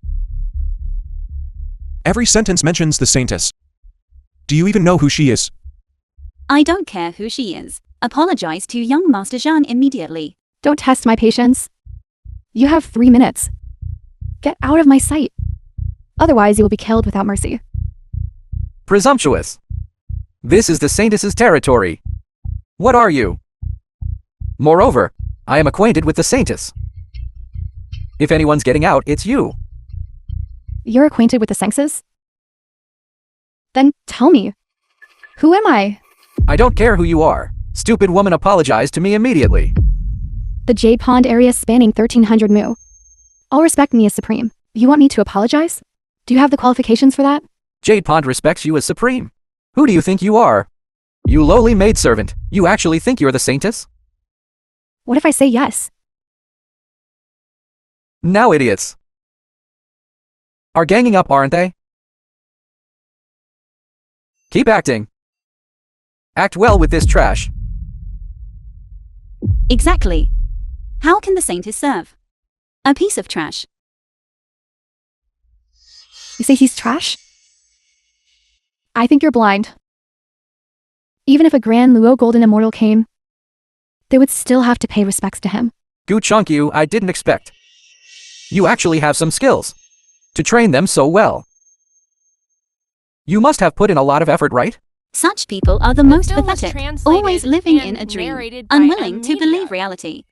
Every sentence mentions the saintess. Do you even know who she is? I don't care who she is. Apologize to young Master Zhang immediately. Don't test my patience. You have 3 minutes. Get out of my sight. Otherwise, you will be killed without mercy. Presumptuous. This is the saintess's territory. What are you? Moreover, I am acquainted with the saintess. If anyone's getting out, it's you. You're acquainted with the saintess? Then tell me. Who am I? I don't care who you are. Stupid woman, apologize to me immediately. The Jade Pond area spanning 1300 mu. All respect me as supreme. You want me to apologize? Do you have the qualifications for that? Jade Pond respects you as supreme. Who do you think you are? You lowly maidservant. You actually think you're the saintess? What if I say yes? Now idiots are ganging up, aren't they? Keep acting. Act well with this trash. Exactly. How can the saintess serve? A piece of trash. You say he's trash? I think you're blind. Even if a Grand Luo Golden Immortal came, they would still have to pay respects to him. Gu Chongqiu, I didn't expect. You actually have some skills to train them so well. You must have put in a lot of effort, right? Such people are the most film was pathetic, translated always living in and a dream, narrated by unwilling to Amelia. believe reality.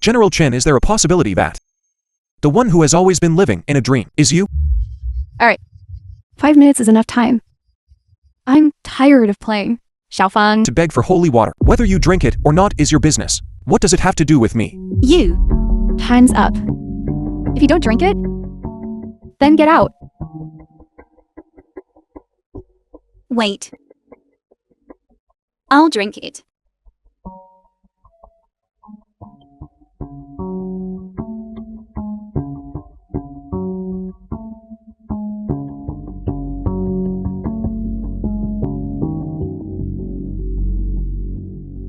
General Chen, is there a possibility that the one who has always been living in a dream is you? Alright. 5 minutes is enough time. I'm tired of playing. Xiaofang. To beg for holy water. Whether you drink it or not is your business. What does it have to do with me? You. Time's up. If you don't drink it, then get out. Wait. I'll drink it.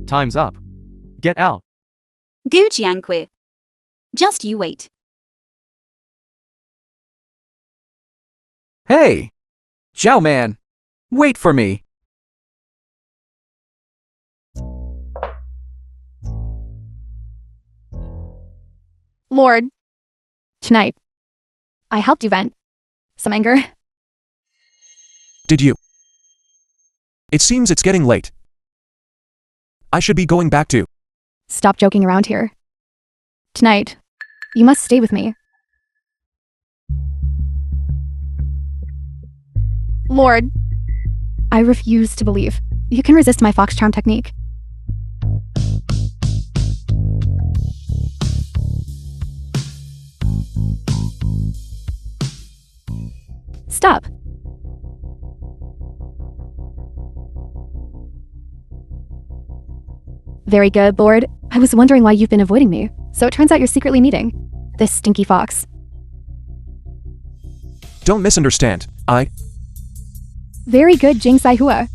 Time's up. Get out. Gu Jiangqui. Just you wait. Hey! Zhao Man! Wait for me! Lord. Tonight, I helped you vent some anger. Did you? It seems it's getting late. I should be going back to. Stop joking around here. Tonight, you must stay with me. Lord, I refuse to believe you can resist my fox charm technique. Stop. Very good, Lord. I was wondering why you've been avoiding me. So it turns out you're secretly meeting this stinky fox. Don't misunderstand. Very good, Jing Sai Hua.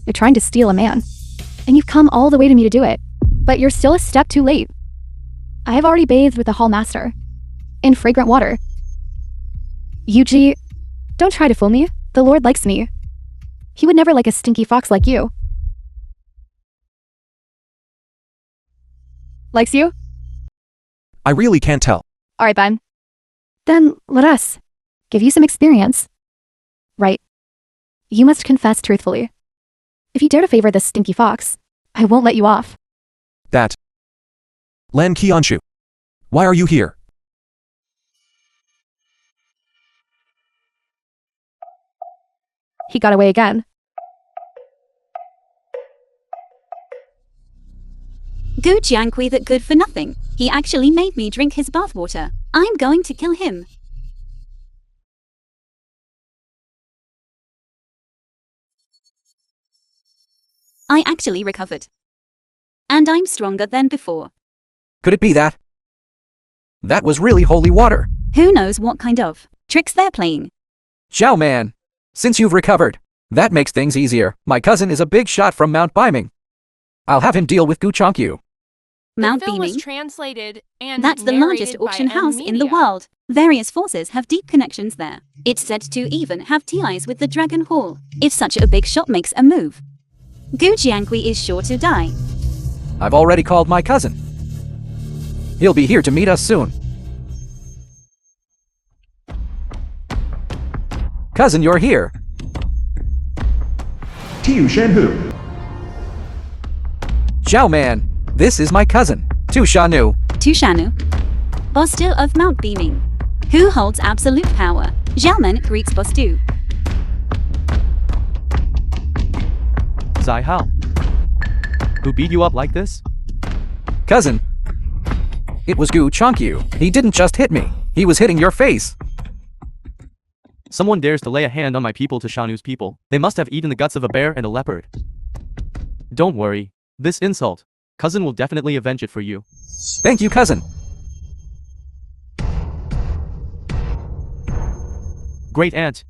You're trying to steal a man, and you've come all the way to me to do it. But you're still a step too late. I have already bathed with the Hall Master in fragrant water. Yuji, don't try to fool me. The Lord likes me. He would never like a stinky fox like you. Likes you? I really can't tell. Alright then. Then let us give you some experience. Right. You must confess truthfully. If you dare to favor this stinky fox, I won't let you off. That. Lan Qianshu. Why are you here? He got away again. Gu Jiangqui, that good for nothing. He actually made me drink his bathwater. I'm going to kill him. I actually recovered. And I'm stronger than before. Could it be that? That was really holy water. Who knows what kind of tricks they're playing. Zhao Man! Since you've recovered, that makes things easier. My cousin is a big shot from Mount Beiming. I'll have him deal with Gu Chongqiu. Mount the film was Beaming. translated and That's the largest narrated by auction house in the Amelia. world. Various forces have deep connections there. It's said to even have ties with the Dragon Hall. If such a big shot makes a move, Gu Jiangqui is sure to die. I've already called my cousin. He'll be here to meet us soon. Cousin, you're here. Tiu Shanhu. Zhao Man, this is my cousin, Tu Shanu. Tushanu, Bostu of Mount Beaming, who holds absolute power. Xiaomen greets Bostu. Zai Hao. Who beat you up like this? Cousin, it was Gu Chongqiu. He didn't just hit me, he was hitting your face. Someone dares to lay a hand on my people to Shanu's people. They must have eaten the guts of a bear and a leopard. Don't worry. This insult. Cousin will definitely avenge it for you. Thank you, cousin. Great aunt.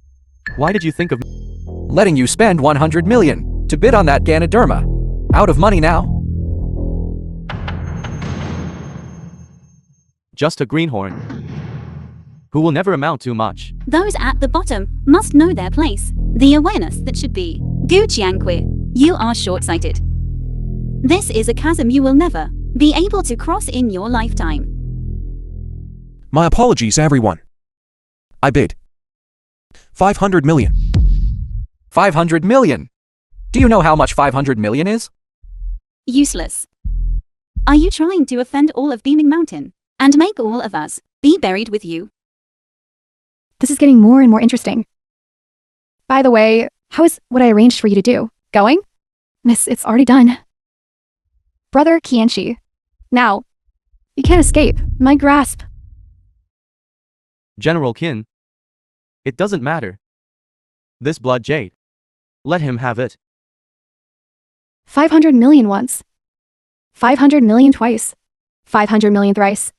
Why did you think of Letting you spend 100 million to bid on that Ganoderma. Out of money now? just a greenhorn? Who will never amount to much. Those at the bottom must know their place. The awareness that should be. Gujianque, you are short-sighted. This is a chasm you will never be able to cross in your lifetime. My apologies, everyone. I bid 500 million. 500 million? Do you know how much 500 million is? Useless. Are you trying to offend all of Beaming Mountain and make all of us be buried with you? This is getting more and more interesting. By the way, how is what I arranged for you to do going? Miss, it's already done. Brother Qianshi. Now, you can't escape my grasp. General Qin. It doesn't matter. This blood jade. Let him have it. 500 million once. 500 million twice. 500 million thrice.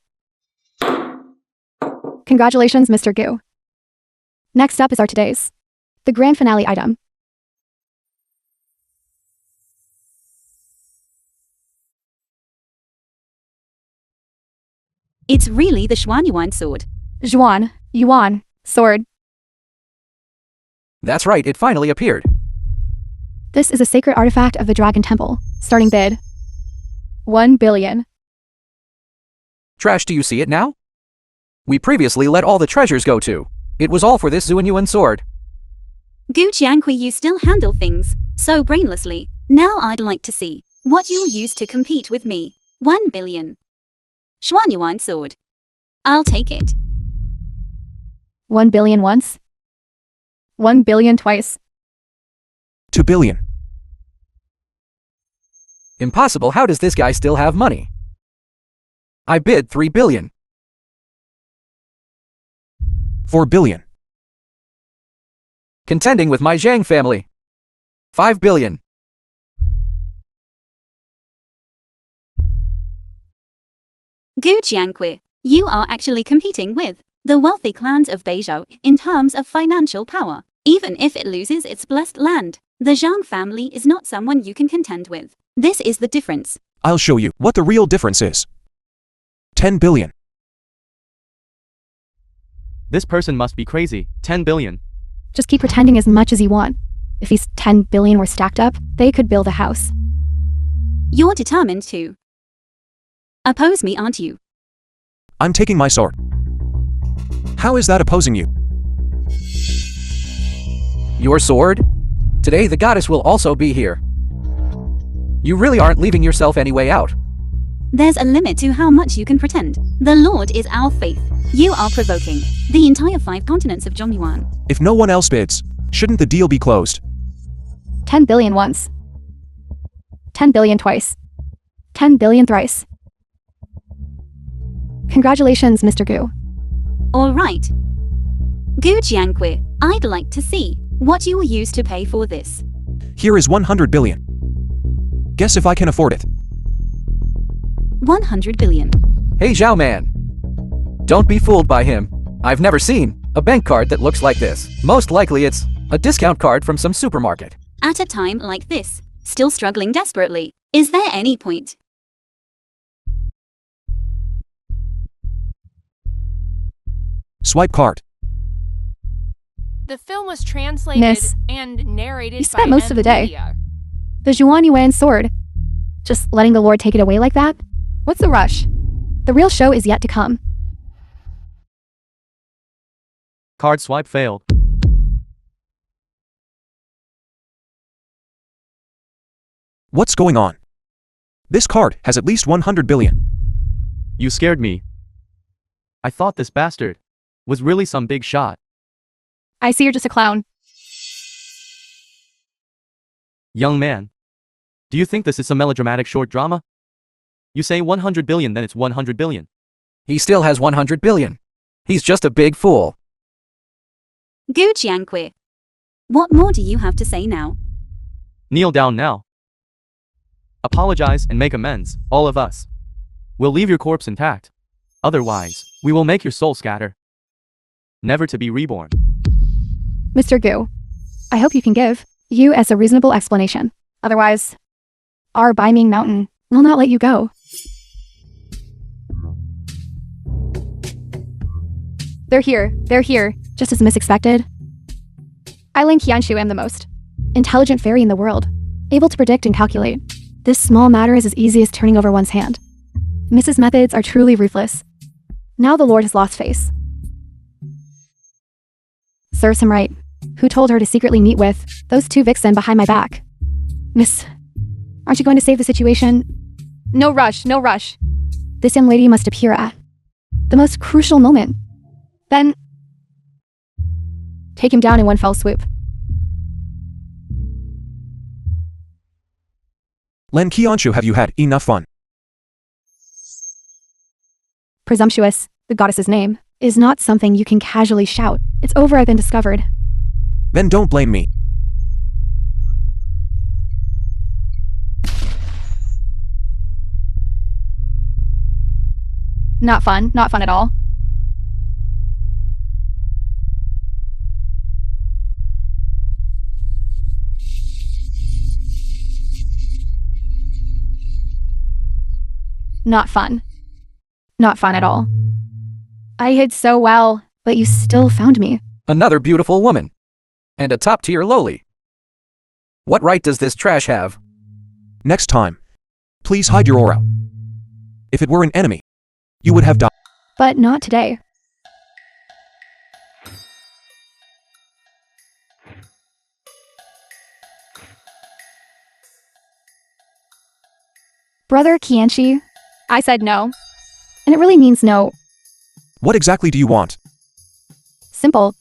Congratulations, Mr. Gu. Next up is our today's, the grand finale item. It's really the Xuanyuan sword. Yuan, sword. That's right, it finally appeared. This is a sacred artifact of the Dragon Temple. Starting bid 1 billion. Trash, do you see it now? We previously let all the treasures go to. It was all for this Xuanyuan sword. Gujianque, you still handle things so brainlessly. Now I'd like to see what you'll use to compete with me. 1 billion. Xuanyuan sword. I'll take it. 1 billion once. 1 billion twice. 2 billion. Impossible, how does this guy still have money? I bid 3 billion. 4 billion. Contending with my Zhang family. 5 billion. Gujianque, you are actually competing with the wealthy clans of Beizhou in terms of financial power. Even if it loses its blessed land, the Zhang family is not someone you can contend with. This is the difference. I'll show you what the real difference is. 10 billion. This person must be crazy. 10 billion. Just keep pretending as much as you want. If these 10 billion were stacked up, they could build a house. You're determined to oppose me, aren't you? I'm taking my sword. How is that opposing you? Your sword? Today the goddess will also be here. You really aren't leaving yourself any way out. There's a limit to how much you can pretend. The Lord is our faith. You are provoking the entire 5 continents of Zhongyuan. If no one else bids, shouldn't the deal be closed? 10 billion once. 10 billion twice. 10 billion thrice. Congratulations, Mr. Gu. All right. Gujianque, I'd like to see what you will use to pay for this. Here is 100 billion. Guess if I can afford it. 100 billion. Hey Zhao man. Don't be fooled by him. I've never seen a bank card that looks like this. Most likely it's a discount card from some supermarket. At a time like this, still struggling desperately, is there any point? Swipe card. The film was translated Miss, and narrated you spent by most of the day. NVIDIA. The Yuan sword. Just letting the Lord take it away like that? What's the rush? The real show is yet to come. Card swipe failed. What's going on? This card has at least 100 billion. You scared me. I thought this bastard was really some big shot. I see you're just a clown. Young man. Do you think this is some melodramatic short drama? You say 100 billion, then it's 100 billion. He still has 100 billion. He's just a big fool. Gu Jiangqui. What more do you have to say now? Kneel down now. Apologize and make amends, all of us. We'll leave your corpse intact. Otherwise, we will make your soul scatter. Never to be reborn. Mr. Gu, I hope you can give you as a reasonable explanation. Otherwise, our Baiming Mountain will not let you go. They're here, just as Miss expected. I Ling Qianshu am the most intelligent fairy in the world, able to predict and calculate. This small matter is as easy as turning over one's hand. Mrs. Methods are truly ruthless. Now the Lord has lost face. Serves him right. Who told her to secretly meet with those two vixen behind my back? Miss, aren't you going to save the situation? No rush. This young lady must appear at the most crucial moment. Then, take him down in one fell swoop. Len Qianshu, have you had enough fun? Presumptuous, the goddess's name, is not something you can casually shout. It's over, I've been discovered. Then don't blame me. Not fun at all. Not fun. Not fun at all. I hid so well, but you still found me. Another beautiful woman. And a top-tier lowly. What right does this trash have? Next time, please hide your aura. If it were an enemy, you would have died. But not today. Brother Qianshi, I said no. And it really means no. What exactly do you want? Simple.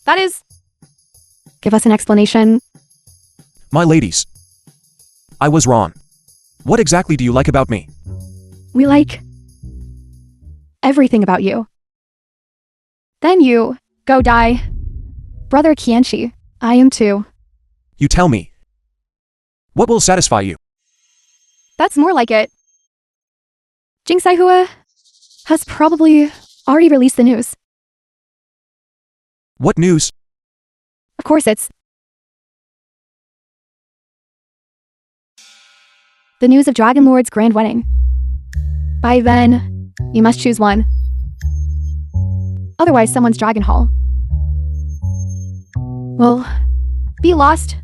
That is... Give us an explanation. My ladies, I was wrong. What exactly do you like about me? We like... everything about you. Then you go die. Brother Qianshi, I am too. You tell me. What will satisfy you? That's more like it. Jing Saihua has probably already released the news. What news? Of course it's the news of Dragon Lord's grand wedding. By then, you must choose one. Otherwise, someone's Dragon Hall will be lost.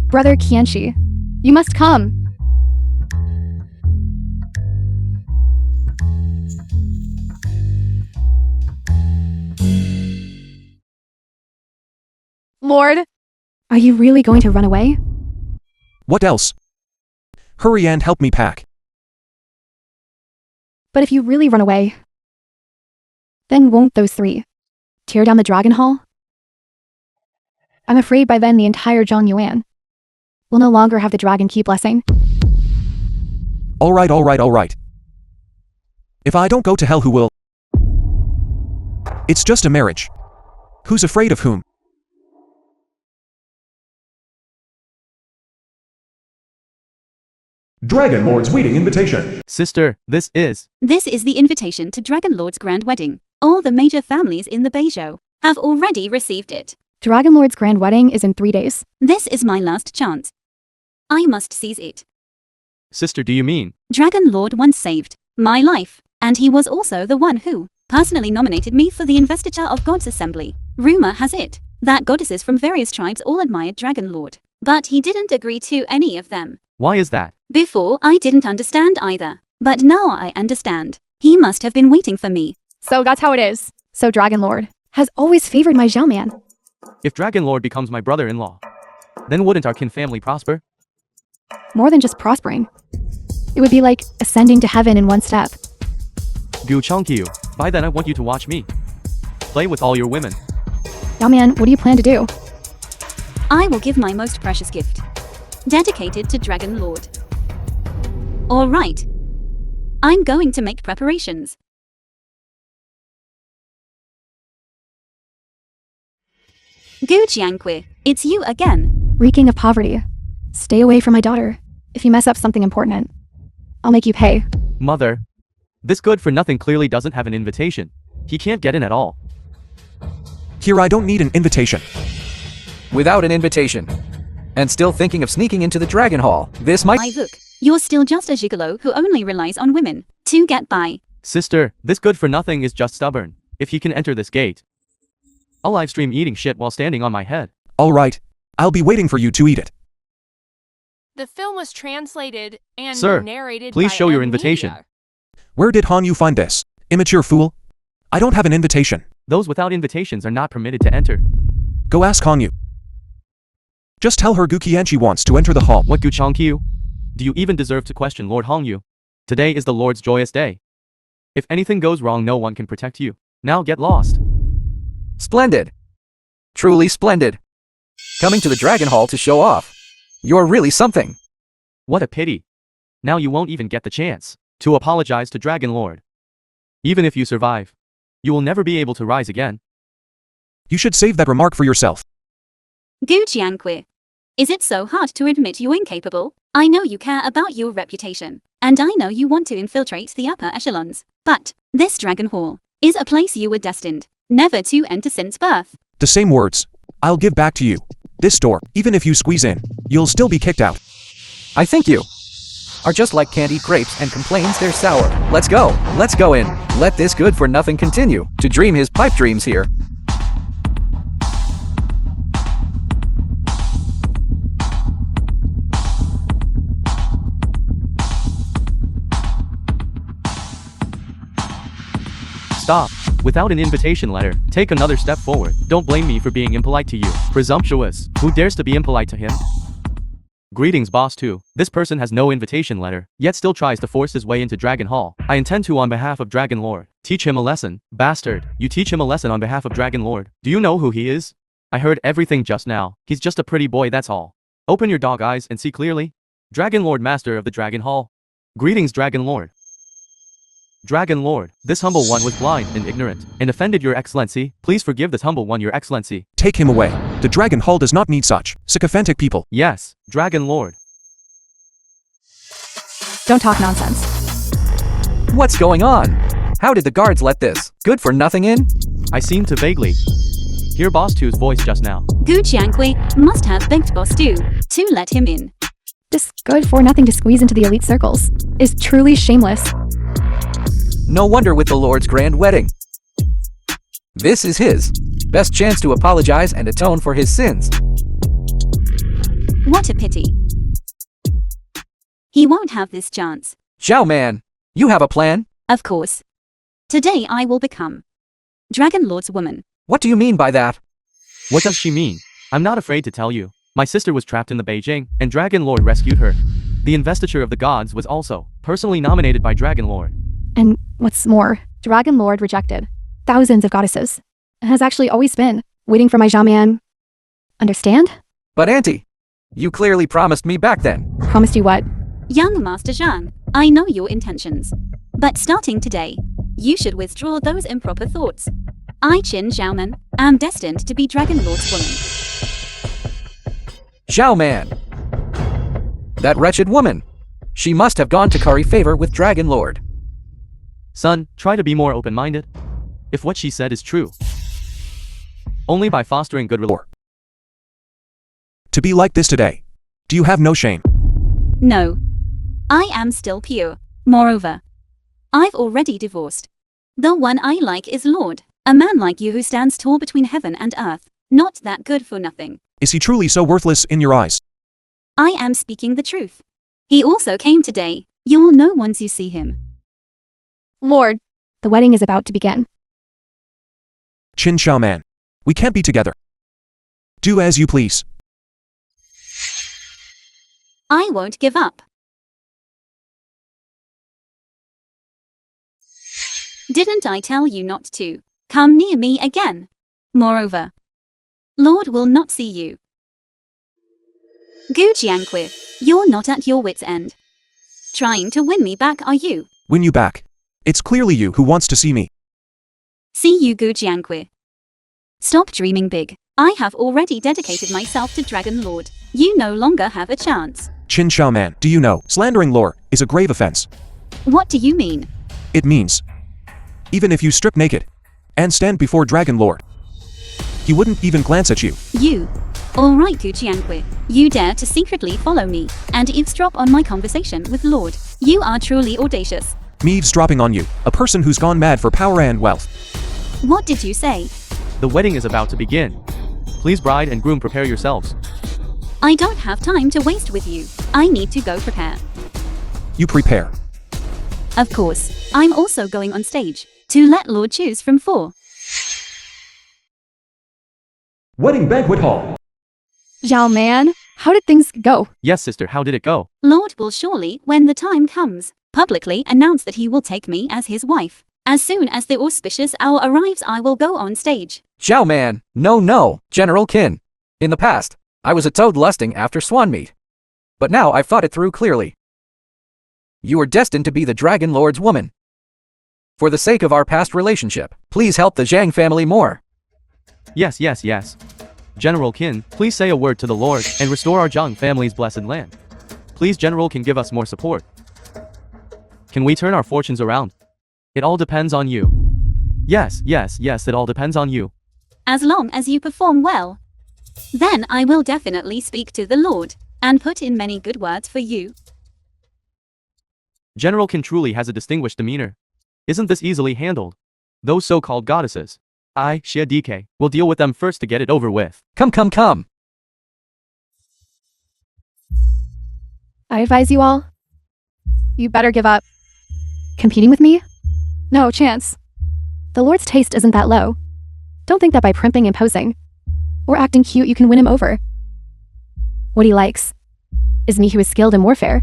Brother Qianshi, you must come. Lord, are you really going to run away? What else? Hurry and help me pack. But if you really run away, then won't those three tear down the Dragon Hall? I'm afraid by then the entire Zhongyuan will no longer have the Dragon Key blessing. All right. If I don't go to hell, who will? It's just a marriage. Who's afraid of whom? Dragon Lord's wedding invitation. Sister, this is the invitation to Dragon Lord's grand wedding. All the major families in the Beizhou have already received it. Dragon Lord's grand wedding is in 3 days. This is my last chance. I must seize it. Sister, do you mean? Dragon Lord once saved my life, and he was also the one who personally nominated me for the investiture of God's assembly. Rumor has it that goddesses from various tribes all admired Dragon Lord, but he didn't agree to any of them. Why is that? Before, I didn't understand either, but now I understand. He must have been waiting for me. So that's how it is. So Dragon Lord has always favored my Zhao man. If Dragon Lord becomes my brother-in-law, then wouldn't our kin family prosper? More than just prospering. It would be like ascending to heaven in one step. Gu Chongqiu, by then I want you to watch me play with all your women. Zhao man, what do you plan to do? I will give my most precious gift, dedicated to Dragon Lord. All right. I'm going to make preparations. Gu Jiangqui, it's you again. Reeking of poverty. Stay away from my daughter. If you mess up something important, I'll make you pay. Mother. This good-for-nothing clearly doesn't have an invitation. He can't get in at all. Here, I don't need an invitation. Without an invitation. And still thinking of sneaking into the Dragon Hall. This might— I look, you're still just a gigolo who only relies on women to get by. Sister, this good-for-nothing is just stubborn. If he can enter this gate, I'll livestream eating shit while standing on my head. Alright. I'll be waiting for you to eat it. The film was translated and Sir, narrated please by show your amnesia. invitation. Where did Han Yu find this? Immature fool. I don't have an invitation. Those without invitations are not permitted to enter. Go ask Han Yu. Just tell her Gu Qianqi wants to enter the hall. What Gu Changqiu? Do you even deserve to question Lord Hongyu? Today is the Lord's joyous day. If anything goes wrong, no one can protect you. Now get lost. Splendid. Truly splendid. Coming to the Dragon Hall to show off. You're really something. What a pity. Now you won't even get the chance to apologize to Dragon Lord. Even if you survive, you will never be able to rise again. You should save that remark for yourself. Gu Jiangqui, is it so hard to admit you're incapable? I know you care about your reputation, and I know you want to infiltrate the upper echelons, but this Dragon Hall is a place you were destined never to enter since birth. The same words. I'll give back to you. This door, even if you squeeze in, you'll still be kicked out. I think you are just like candied grapes and complains they're sour. Let's go in. Let this good-for-nothing continue to dream his pipe dreams here. Stop. Without an invitation letter, take another step forward. Don't blame me for being impolite to you. Presumptuous. Who dares to be impolite to him? Greetings, boss 2. This person has no invitation letter, yet still tries to force his way into Dragon Hall. I intend to, on behalf of Dragon Lord, teach him a lesson. Bastard. You teach him a lesson on behalf of Dragon Lord. Do you know who he is? I heard everything just now. He's just a pretty boy, that's all. Open your dog eyes and see clearly. Dragon Lord, master of the Dragon Hall. Greetings, Dragon Lord. Dragon Lord, this humble one was blind and ignorant, and offended your excellency. Please forgive this humble one, your excellency. Take him away. The Dragon Hall does not need such sycophantic people. Yes, Dragon Lord. Don't talk nonsense. What's going on? How did the guards let this good-for-nothing in? I seem to vaguely hear Boss 2's voice just now. Gu Jiangqui must have begged Boss 2 to let him in. This good-for-nothing to squeeze into the elite circles is truly shameless. No wonder with the Lord's grand wedding. This is his best chance to apologize and atone for his sins. What a pity. He won't have this chance. Zhao Man, you have a plan? Of course. Today I will become Dragon Lord's woman. What do you mean by that? What does she mean? I'm not afraid to tell you. My sister was trapped in the Beijing, and Dragon Lord rescued her. The investiture of the gods was also personally nominated by Dragon Lord. And what's more, Dragon Lord rejected thousands of goddesses. It has actually always been waiting for my Xiaoman. Understand? But Auntie, you clearly promised me back then. Promised you what? Young Master Zhang, I know your intentions. But starting today, you should withdraw those improper thoughts. I, Qin Xiaoman, am destined to be Dragon Lord's woman. Zhao Man! That wretched woman! She must have gone to curry favor with Dragon Lord. Son, try to be more open-minded. If what she said is true, only by fostering good relations. To be like this today. Do you have no shame? No. I am still pure. Moreover, I've already divorced. The one I like is Lord, a man like you who stands tall between heaven and earth, not that good for nothing. Is he truly so worthless in your eyes? I am speaking the truth. He also came today. You'll know once you see him. Lord, the wedding is about to begin. Qin Xiaoman. We can't be together. Do as you please. I won't give up. Didn't I tell you not to come near me again? Moreover, Lord will not see you. Gu Jiangqui, you're not at your wit's end. Trying to win me back, are you? Win you back. It's clearly you who wants to see me. See you, Gu Jiangqui. Stop dreaming big. I have already dedicated myself to Dragon Lord. You no longer have a chance. Qin Shao Man, do you know, slandering lore is a grave offense. What do you mean? It means, even if you strip naked and stand before Dragon Lord, he wouldn't even glance at you. You. Alright, Gujianque. You dare to secretly follow me and eavesdrop on my conversation with Lord. You are truly audacious. Me eavesdropping on you, a person who's gone mad for power and wealth. What did you say? The wedding is about to begin. Please, bride and groom, prepare yourselves. I don't have time to waste with you. I need to go prepare. You prepare. Of course, I'm also going on stage to let Lord choose from 4. Wedding Banquet Hall. Zhao Man, how did things go? Yes, sister, how did it go? Lord will surely, when the time comes, publicly announce that he will take me as his wife. As soon as the auspicious hour arrives, I will go on stage. Zhao Man, no, General Qin. In the past, I was a toad lusting after swan meat. But now I've thought it through clearly. You are destined to be the Dragon Lord's woman. For the sake of our past relationship, please help the Zhang family more. Yes. General Qin, please say a word to the Lord and restore our Zhang family's blessed land. Please, General Qin, give us more support. Can we turn our fortunes around? It all depends on you. Yes, it all depends on you. As long as you perform well, then I will definitely speak to the Lord and put in many good words for you. General Qin truly has a distinguished demeanor. Isn't this easily handled? Those so-called goddesses, Xia DK, will deal with them first to get it over with. Come. I advise you all, you better give up. Competing with me? No chance. The Lord's taste isn't that low. Don't think that by primping and posing, or acting cute, you can win him over. What he likes is me, who is skilled in warfare.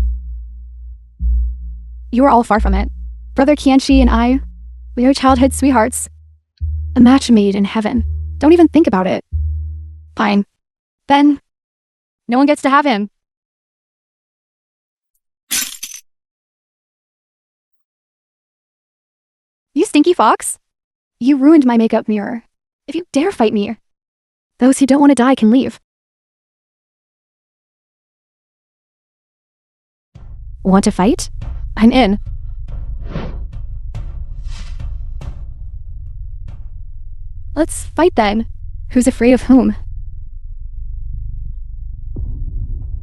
You are all far from it. Brother Qianxi and I, we are childhood sweethearts. A match made in heaven. Don't even think about it. Fine. Then, no one gets to have him. You stinky fox! You ruined my makeup mirror. If you dare fight me, those who don't want to die can leave. Want to fight? I'm in. Let's fight then. Who's afraid of whom?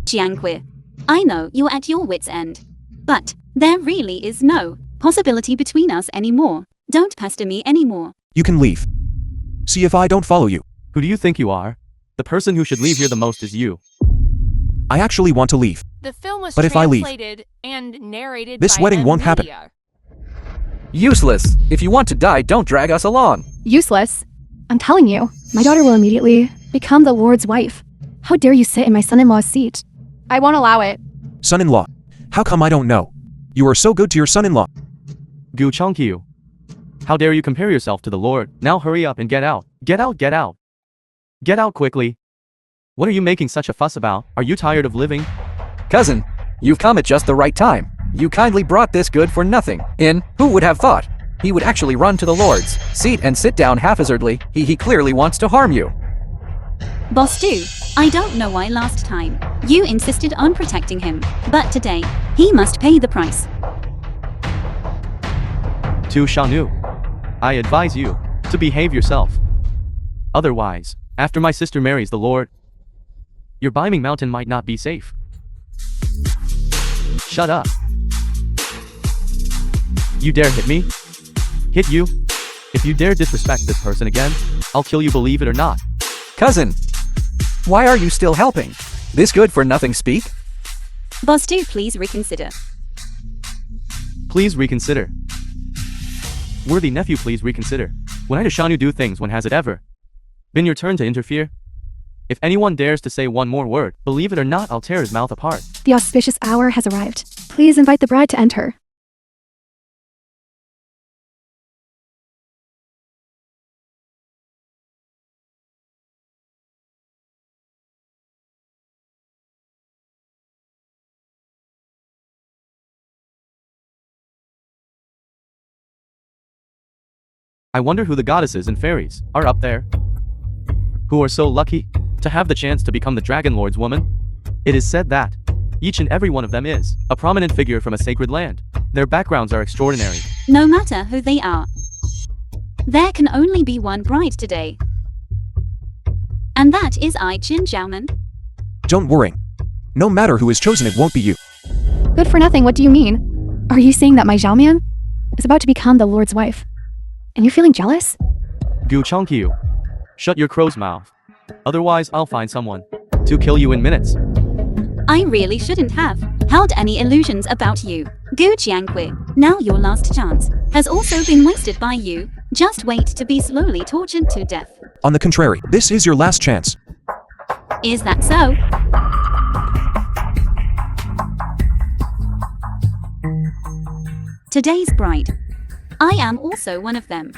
Jianque, I know you're at your wit's end, but there really is no possibility between us anymore. Don't pester me anymore. You can leave. See if I don't follow you. Who do you think you are? The person who should leave here the most is you. I actually want to leave. The film was But if I leave, translated and narrated this by wedding won't happen. media. Useless. If you want to die, don't drag us along. Useless. I'm telling you, my daughter will immediately become the Lord's wife. How dare you sit in my son-in-law's seat? I won't allow it. Son-in-law. How come I don't know? You are so good to your son-in-law. Gu Chongqiu. How dare you compare yourself to the Lord? Now hurry up and get out. Get out. Get out quickly. What are you making such a fuss about? Are you tired of living? Cousin, you've come at just the right time. You kindly brought this good for nothing in. Who would have thought? He would actually run to the Lord's seat and sit down haphazardly. He clearly wants to harm you. Boss Du, I don't know why last time you insisted on protecting him, but today, he must pay the price. To Shanu, I advise you to behave yourself. Otherwise, after my sister marries the Lord, your Biming Mountain might not be safe. Shut up. You dare hit me? Hit you? If you dare disrespect this person again, I'll kill you, believe it or not. Cousin, why are you still helping? This good for nothing speak? Boss Du, please reconsider. Please reconsider. Worthy nephew, please reconsider. When I to Shanu do things, when has it ever been your turn to interfere? If anyone dares to say one more word, believe it or not, I'll tear his mouth apart. The auspicious hour has arrived. Please invite the bride to enter. I wonder who the goddesses and fairies are up there. who are so lucky to have the chance to become the Dragon Lord's woman. It is said that each and every one of them is a prominent figure from a sacred land. Their backgrounds are extraordinary. No matter who they are, there can only be one bride today. And that is I, Jin Xiaoman. Don't worry. No matter who is chosen, it won't be you. Good for nothing, what do you mean? Are you saying that my Xiaomian is about to become the Lord's wife? And you're feeling jealous? Gu Chongqiu, shut your crow's mouth. Otherwise, I'll find someone to kill you in minutes. I really shouldn't have held any illusions about you. Gu Jiangqui, now your last chance has also been wasted by you. Just wait to be slowly tortured to death. On the contrary, this is your last chance. Is that so? Today's bride. I am also one of them.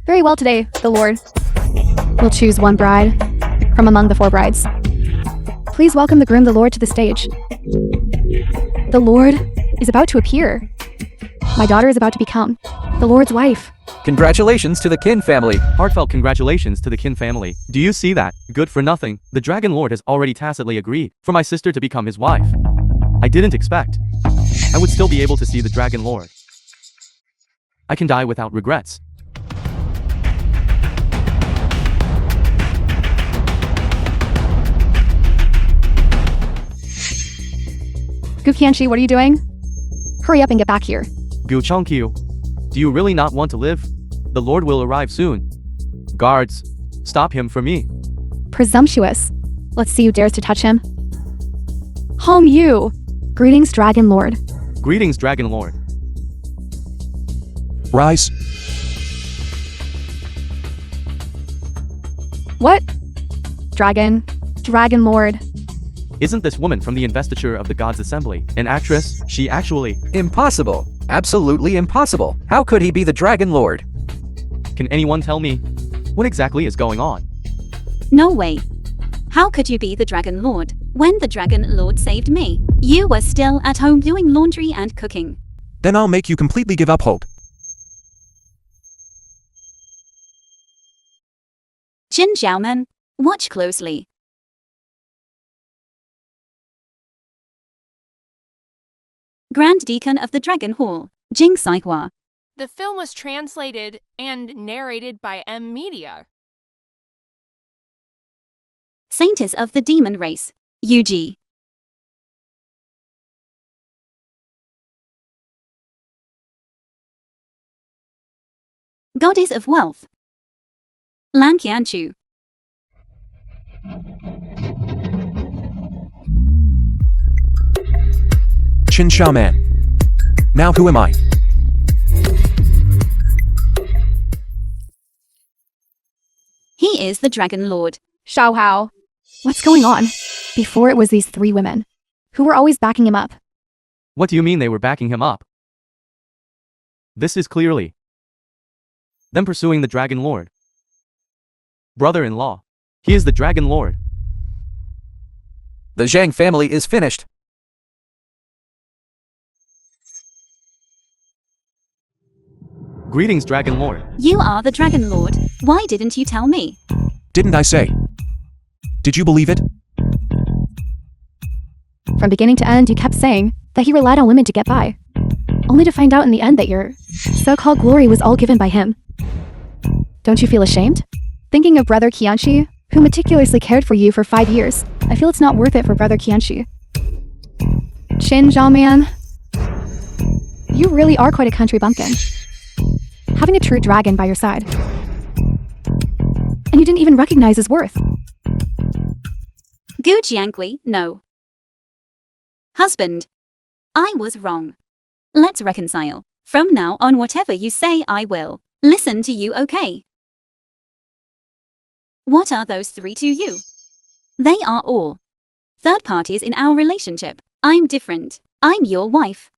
Very well today, the Lord. We'll choose one bride from among the 4 brides. Please welcome the groom, the Lord, to the stage. The Lord is about to appear. My daughter is about to become the Lord's wife. Congratulations to the Qin family. Heartfelt congratulations to the Qin family. Do you see that? Good for nothing. The Dragon Lord has already tacitly agreed for my sister to become his wife. I didn't expect I would still be able to see the Dragon Lord. I can die without regrets. Gu Qianxi, what are you doing? Hurry up and get back here. Gu Chongqiu, do you really not want to live? The Lord will arrive soon. Guards, stop him for me. Presumptuous. Let's see who dares to touch him. Home you. Greetings, Dragon Lord. Greetings, Dragon Lord. Rise. What? Dragon Lord. Isn't this woman from the investiture of the God's Assembly an actress? She actually... Impossible. Absolutely impossible. How could he be the Dragon Lord? Can anyone tell me what exactly is going on? No way. How could you be the Dragon Lord when the Dragon Lord saved me? You were still at home doing laundry and cooking. Then I'll make you completely give up hope. Jin Xiaoman, watch closely. Grand Deacon of the Dragon Hall, Jing Saihua. The film was translated and narrated by M Media. Saintess of the Demon Race, UG. Goddess of Wealth, Lan Qianchu. Qin Xiaoman. Now who am I? He is the Dragon Lord. Xiao Hao. What's going on? Before it was these 3 women who were always backing him up. What do you mean they were backing him up? This is clearly them pursuing the Dragon Lord. Brother-in-law. He is the Dragon Lord. The Zhang family is finished. Greetings, Dragon Lord. You are the Dragon Lord. Why didn't you tell me? Didn't I say? Did you believe it? From beginning to end, you kept saying that he relied on women to get by, only to find out in the end that your so-called glory was all given by him. Don't you feel ashamed? Thinking of Brother Qianxi, who meticulously cared for you for 5 years, I feel it's not worth it for Brother Qianxi. Qin Xiaoman, you really are quite a country bumpkin. Having a true dragon by your side. And you didn't even recognize his worth. Gu Jiangqui, no. Husband, I was wrong. Let's reconcile. From now on, whatever you say, I will listen to you, okay? What are those 3 to you? They are all third parties in our relationship. I'm different. I'm your wife.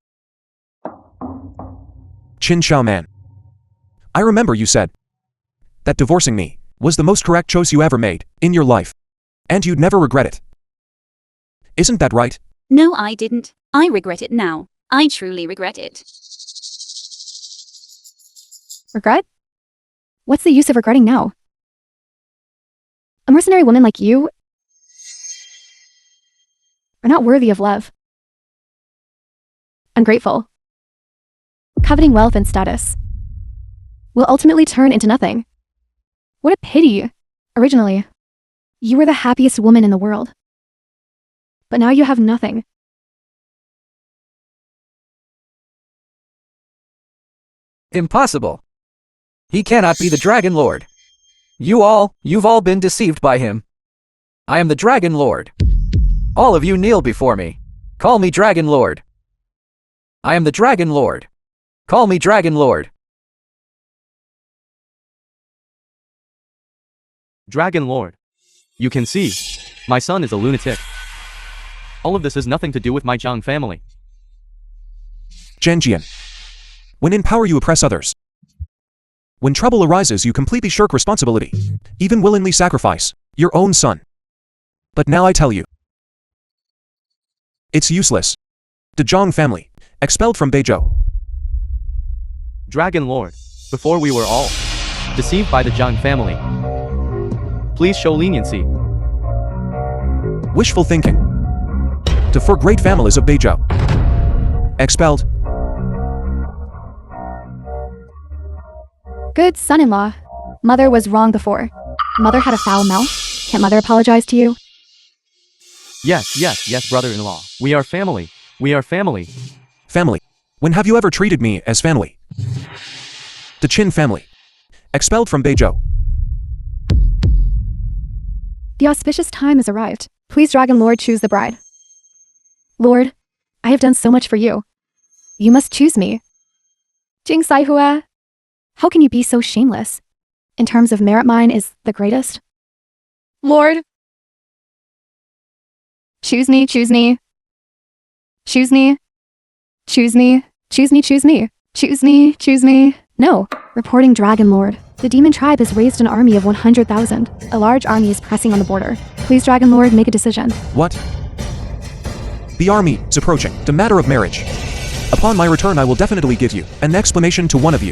Qin Xiaoman. I remember you said that divorcing me was the most correct choice you ever made in your life. And you'd never regret it. Isn't that right? No, I didn't. I regret it now. I truly regret it. Regret? What's the use of regretting now? A mercenary woman like you are not worthy of love. Ungrateful. Coveting wealth and status will ultimately turn into nothing. What a pity. Originally, you were the happiest woman in the world. But now you have nothing. Impossible. He cannot be the Dragon Lord. You've all been deceived by him. I am the Dragon Lord. All of you kneel before me. Call me Dragon Lord. I am the Dragon Lord. Call me Dragon Lord. Dragon Lord. You can see, my son is a lunatic. All of this has nothing to do with my Zhang family. Zhangjian. When in power you oppress others. When trouble arises you completely shirk responsibility, even willingly sacrifice your own son. But now I tell you, it's useless. The Zhang family, expelled from Beizhou. Dragon Lord, before we were all deceived by the Zhang family. Please show leniency. Wishful thinking. To four great families of Beizhou. Expelled. Good son-in-law. Mother was wrong before. Mother had a foul mouth. Can't mother apologize to you? Yes, brother-in-law. We are family. We are family. Family. When have you ever treated me as family? The Qin family. Expelled from Beizhou. The auspicious time has arrived. Please, Dragon Lord, choose the bride. Lord, I have done so much for you. You must choose me. Jing Saihua, how can you be so shameless? In terms of merit, mine is the greatest. Lord, choose me, choose me. Choose me. Choose me. Choose me, choose me. Choose me, choose me. No. Reporting Dragon Lord. The demon tribe has raised an army of 100,000. A large army is pressing on the border. Please, Dragon Lord, make a decision. What? The army is approaching. The matter of marriage. Upon my return I will definitely give you an explanation to one of you.